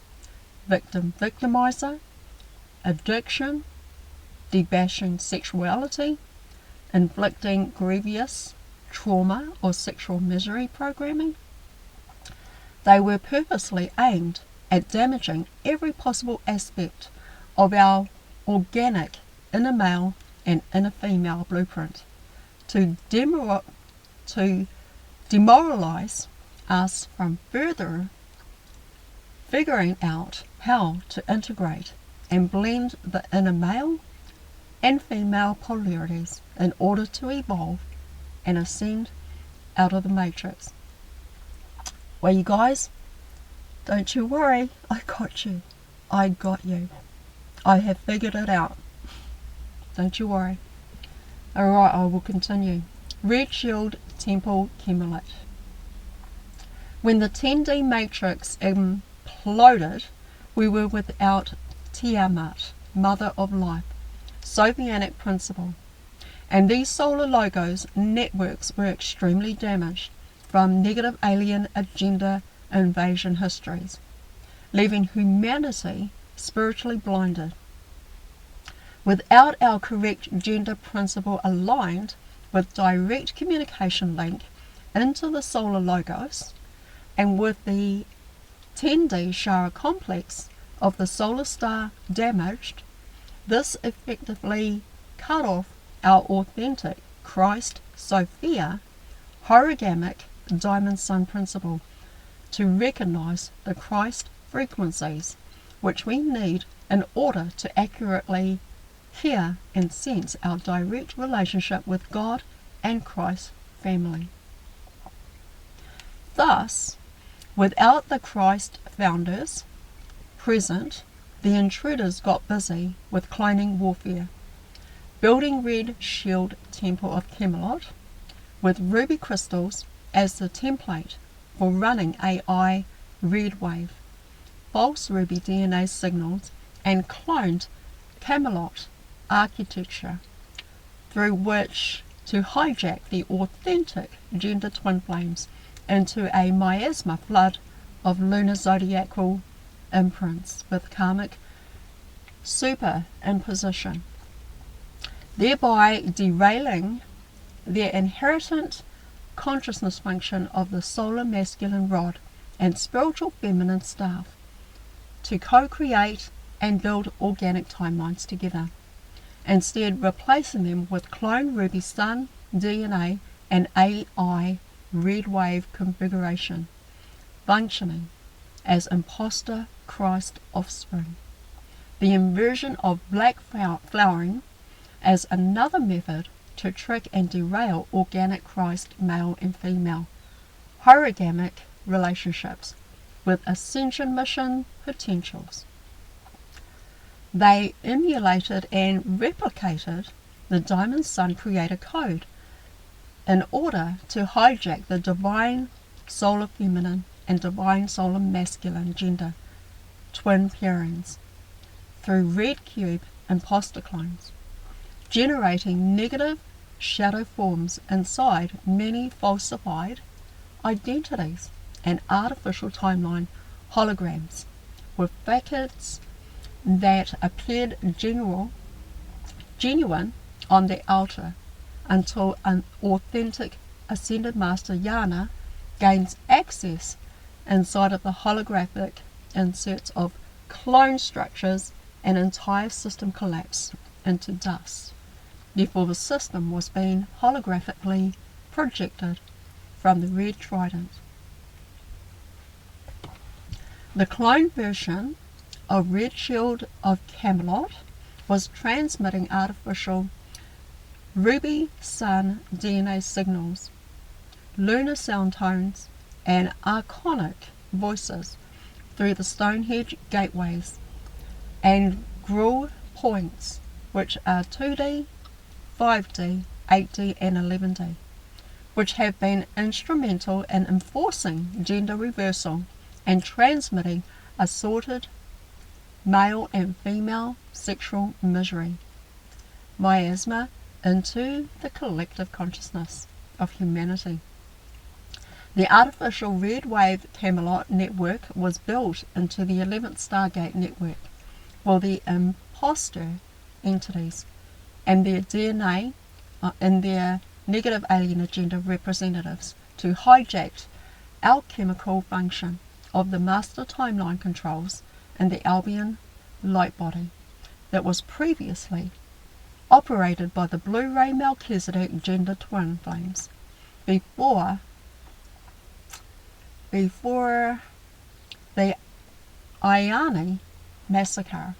victimizer, addiction, debashing sexuality, inflicting grievous trauma or sexual misery programming. They were purposely aimed at damaging every possible aspect of our organic inner male and inner female blueprint to demoralize us from further figuring out how to integrate and blend the inner male and female polarities in order to evolve and ascend out of the matrix. Well, you guys, don't you worry, I got you. I got you. I have figured it out. Don't you worry. Alright, I will continue. Red Shield Temple Khemalotea. When the 10D matrix imploded, we were without Tiamat, Mother of Life, Sovianic principle, and these solar logos networks were extremely damaged from negative alien agenda invasion histories, leaving humanity spiritually blinded. Without our correct gender principle aligned with direct communication link into the solar logos, and with the 10D Shara complex of the solar star damaged, this effectively cut off our authentic Christ Sophia origamic diamond sun principle to recognize the Christ frequencies which we need in order to accurately hear and sense our direct relationship with God and Christ family. Thus, without the Christ founders present, the intruders got busy with cloning warfare, building Red Shield Temple of Khemalotea with ruby crystals as the template for running AI red wave, false ruby DNA signals, and cloned Khemalotea architecture through which to hijack the authentic gender twin flames into a miasma flood of lunar zodiacal imprints with karmic superimposition, thereby derailing their inherent consciousness function of the solar masculine rod and spiritual feminine staff to co-create and build organic timelines together, instead replacing them with clone ruby sun, DNA, and AI red wave configuration, functioning as imposter Christ offspring. The inversion of black flowering as another method to trick and derail organic Christ male and female origamic relationships with ascension mission potentials. They emulated and replicated the Diamond Sun Creator Code in order to hijack the divine solar feminine and divine solar masculine gender twin pairings through red cube imposter clones, generating negative shadow forms inside many falsified identities and artificial timeline holograms with facets that appeared genuine on the altar until an authentic Ascended Master Yana gains access inside of the holographic inserts of clone structures, an entire system collapsed into dust. Therefore the system was being holographically projected from the red trident. The clone version of Red Shield of Khemalotea was transmitting artificial ruby sun DNA signals, lunar sound tones, and archonic voices through the Stonehenge gateways and gruel points which are 2D, 5D, 8D and 11D, which have been instrumental in enforcing gender reversal and transmitting assorted male and female sexual misery, miasma, into the collective consciousness of humanity. The artificial red wave Camelot network was built into the 11th Stargate network for the imposter entities and their DNA and their negative alien agenda representatives to hijack alchemical function of the master timeline controls in the Albion light body that was previously operated by the Blu-ray Melchizedek gender twin flames before the Iani massacre.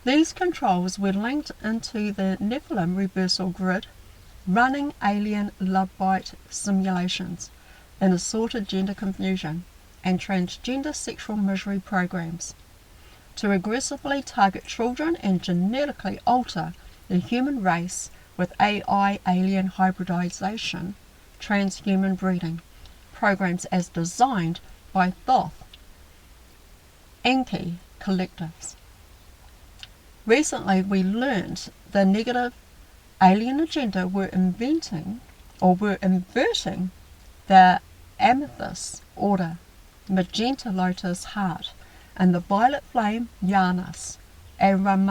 These controls were linked into the Nephilim reversal grid, running alien love bite simulations in assorted gender confusion and transgender sexual misery programs to aggressively target children and genetically alter the human race with AI alien hybridization, transhuman breeding programs as designed by Thoth Enki collectives. Recently we learned the negative alien agenda were inverting the amethyst order, magenta lotus heart, and the violet flame Janus, and Ram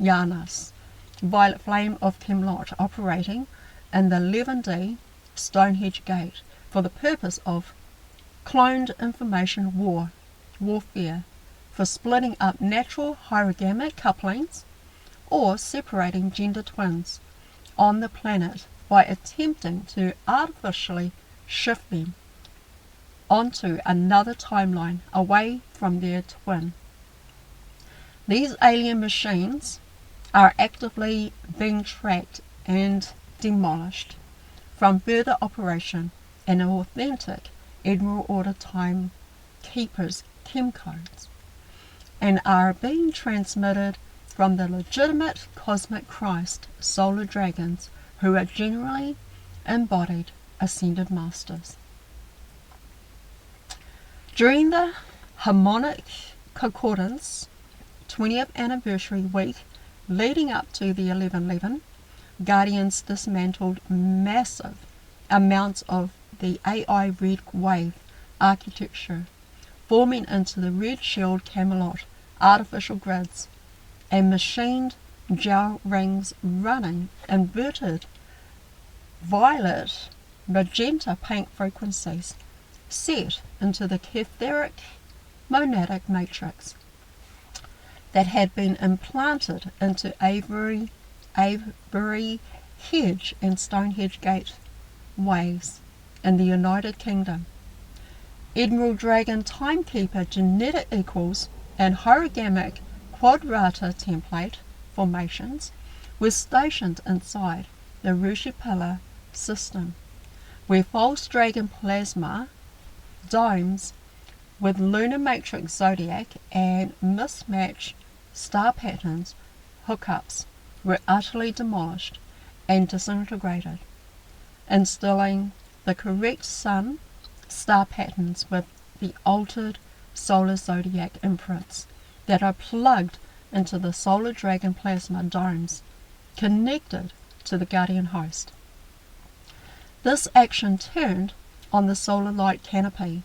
Janus, violet flame of Khemalotea, operating in the 11D Stonehenge Gate for the purpose of cloned information warfare, for splitting up natural hierogamic couplings or separating gender twins on the planet by attempting to artificially shift them onto another timeline away from their twin. These alien machines are actively being tracked and demolished from further operation in authentic Emerald Order Timekeepers Chem codes, and are being transmitted from the legitimate cosmic Christ solar dragons who are generally embodied Ascended Masters. During the harmonic concordance 20th anniversary week leading up to the 1111, Guardians dismantled massive amounts of the AI red wave architecture, forming into the red shield Camelot artificial grids and machined gel rings running inverted violet, magenta, pink frequencies set into the Catheric monadic matrix that had been implanted into Avery Hedge and Stonehenge Gate waves in the United Kingdom. Emerald Dragon Timekeeper genetic equals and hierogamic quadrata template formations were stationed inside the Rushipilla system, where false dragon plasma domes with lunar matrix zodiac and mismatched star patterns hookups were utterly demolished and disintegrated, instilling the correct sun star patterns with the altered solar zodiac imprints that are plugged into the solar dragon plasma domes connected to the guardian host. This action turned on the solar light canopy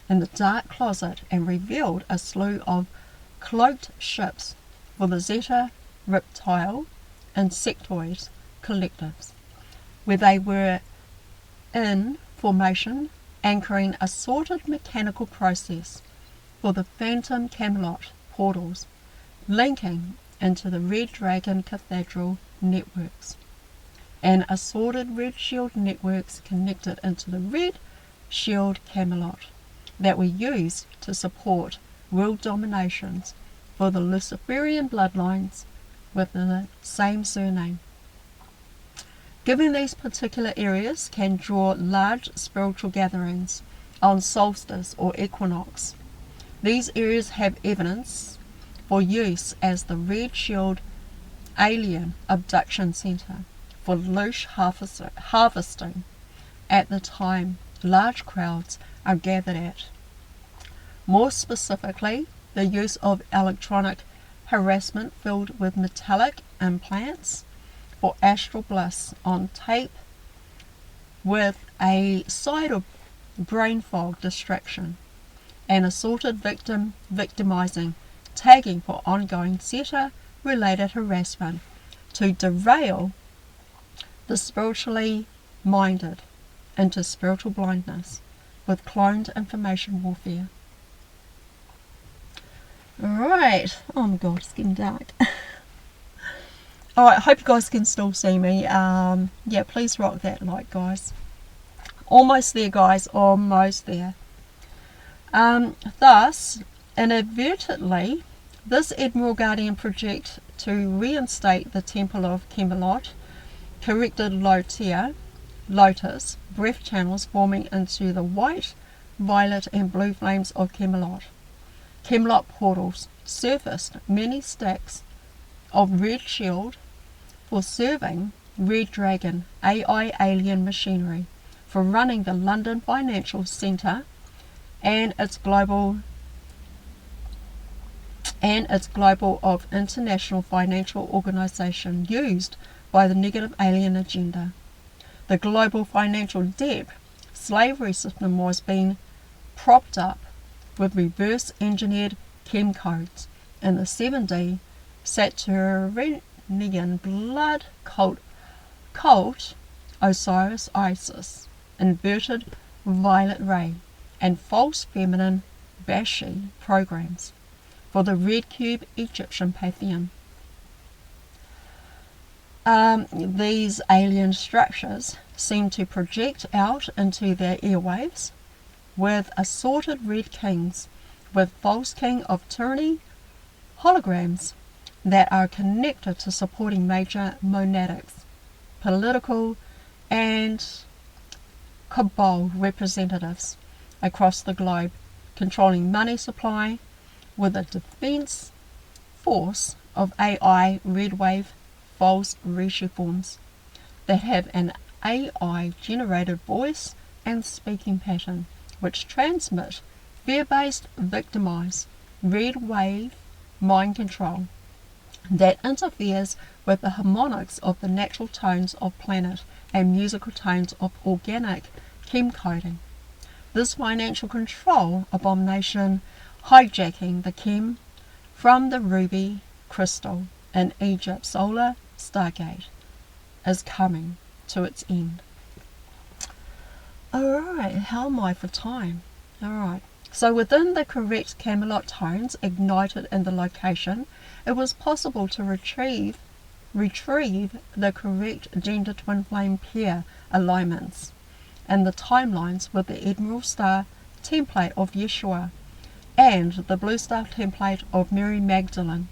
in the dark closet and revealed a slew of cloaked ships for the Zeta Reptile Insectoid collectives, where they were in formation anchoring a sorted mechanical process for the Phantom Camelot portals linking into the Red Dragon Cathedral networks, and assorted Red Shield networks connected into the Red Shield Camelot that were used to support world dominations for the Luciferian bloodlines with the same surname. Given these particular areas can draw large spiritual gatherings on solstice or equinox, these areas have evidence for use as the Red Shield Alien Abduction Center for loose harvesting at the time large crowds are gathered at. More specifically, the use of electronic harassment filled with metallic implants for astral bliss on tape with a side of brain fog distraction and assaulted victimizing tagging for ongoing SETA-related harassment to derail the spiritually minded into spiritual blindness with cloned information warfare. Alright, oh my god, it's getting dark. Alright, I hope you guys can still see me. Yeah, please rock that like, guys. Almost there, guys, almost there. Thus, inadvertently, this Admiral Guardian project to reinstate the Temple of Khemalotea corrected Lotus breath channels forming into the white, violet and blue flames of Khemalotea. Khemalotea portals surfaced many stacks of red shield for serving Red Dragon AI alien machinery for running the London Financial Centre and its global of international financial organisation used by the negative alien agenda. The global financial debt slavery system was being propped up with reverse engineered chem codes in the 7D Saturnian blood cult Osiris Isis, inverted violet ray, and false feminine Bashi programs for the red cube Egyptian pantheon. These alien structures seem to project out into their airwaves with assorted red kings with false king of tyranny holograms that are connected to supporting major monadics, political and cabal representatives across the globe, controlling money supply with a defense force of AI red wave false Rishi forms that have an AI generated voice and speaking pattern which transmit fear-based victimize red wave mind control that interferes with the harmonics of the natural tones of planet and musical tones of organic chem coding. This financial control abomination hijacking the chem from the ruby crystal in Egypt's solar stargate is coming to its end. Alright, how am I for time? Alright, so within the correct Camelot tones ignited in the location, it was possible to retrieve the correct gender twin flame pair alignments and the timelines with the Emerald Star template of Yeshua and the Blue Star template of Mary Magdalene.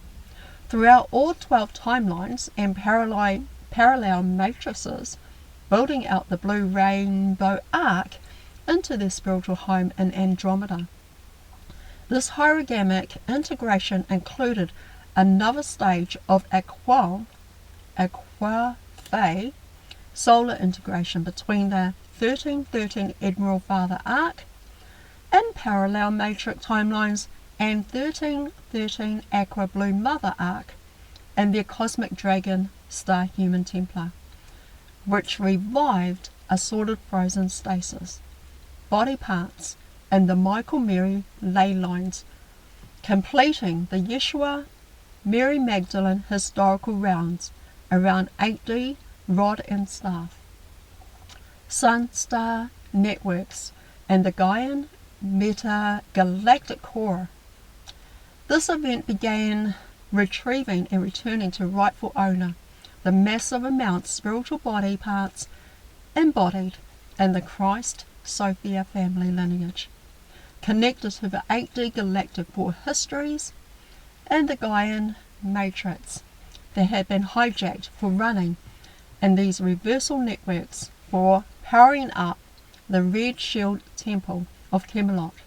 Throughout all 12 timelines and parallel matrices, building out the blue rainbow arc into their spiritual home in Andromeda. This hierogamic integration included another stage of aquae solar integration between the 1313 Admiral Father arc and parallel matrix timelines and 1313 Aqua Blue Mother arc and their Cosmic Dragon Star Human Templar, which revived assorted frozen stasis, body parts, and the Michael Mary ley lines, completing the Yeshua Mary Magdalene historical rounds around 8D rod and staff, Sun-Star networks, and the Gaian meta-galactic core. This event began retrieving and returning to rightful owner the massive amounts spiritual body parts embodied in the Christ Sophia family lineage, connected to the 8D galactic core histories and the Gaian matrix that had been hijacked for running in these reversal networks for powering up the Red Shield Temple of Khemalotea.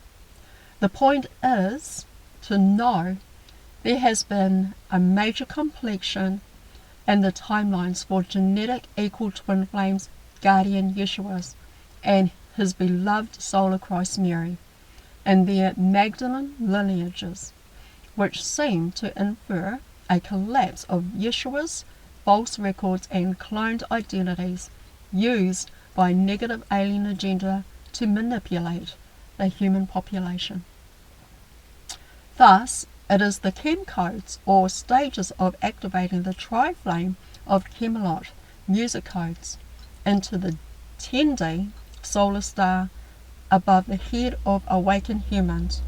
The point is to know there has been a major completion in the timelines for genetic equal twin flames guardian Yeshua's and his beloved solar Christ Mary and their Magdalene lineages, which seem to infer a collapse of Yeshua's false records and cloned identities used by negative alien agenda to manipulate the human population. Thus, it is the Chem codes, or stages of activating the tri-flame of Khemalotea music codes into the 10D solar star above the head of awakened humans,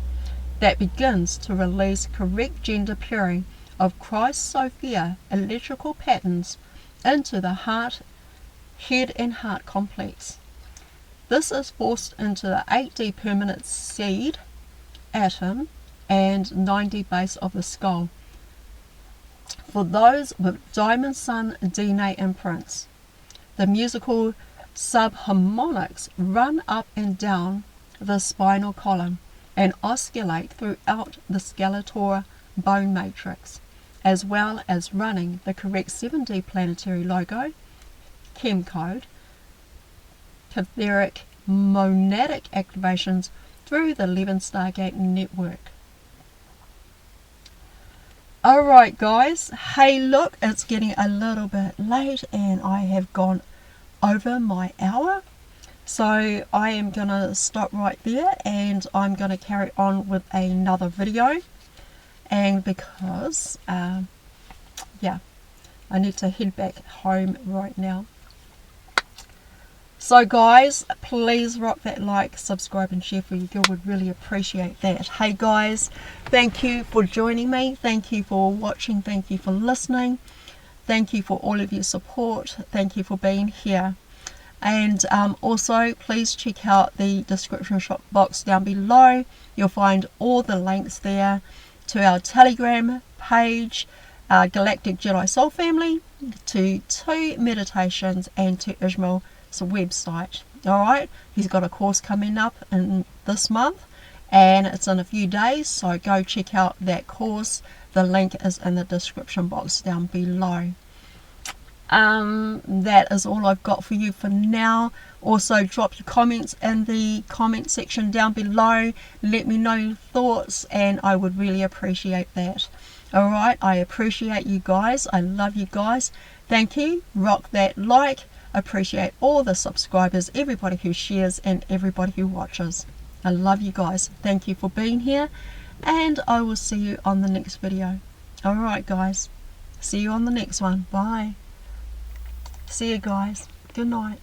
that begins to release correct gender pairing of Christ Sophia electrical patterns into the heart, head and heart complex. This is forced into the 8D permanent seed, atom, and 9D base of the skull for those with Diamond Sun DNA imprints. The musical subharmonics run up and down the spinal column and oscillate throughout the skeletal bone matrix, as well as running the correct 7D planetary logo, Chem code, etheric monadic activations through the 11 Stargate network. Alright guys, hey look, it's getting a little bit late and I have gone over my hour, so I am going to stop right there and I'm going to carry on with another video, and because yeah, I need to head back home right now. So guys, please rock that like, subscribe and share for you girl, would really appreciate that. Hey guys, thank you for joining me, thank you for watching, thank you for listening, thank you for all of your support, thank you for being here. And also please check out the description box down below. You'll find all the links there to our Telegram page, our Galactic Jedi Soul Family, to 2 meditations, and to Ishmael's website. Alright, he's got a course coming up in this month and it's in a few days, so go check out that course. The link is in the description box down below. That is all I've got for you for now. Also drop your comments in the comment section down below, let me know your thoughts and I would really appreciate that. Alright, I appreciate you guys, I love you guys, thank you, rock that like, appreciate all the subscribers, everybody who shares and everybody who watches. I love you guys, thank you for being here and I will see you on the next video. Alright guys, see you on the next one, bye. See you guys, good night.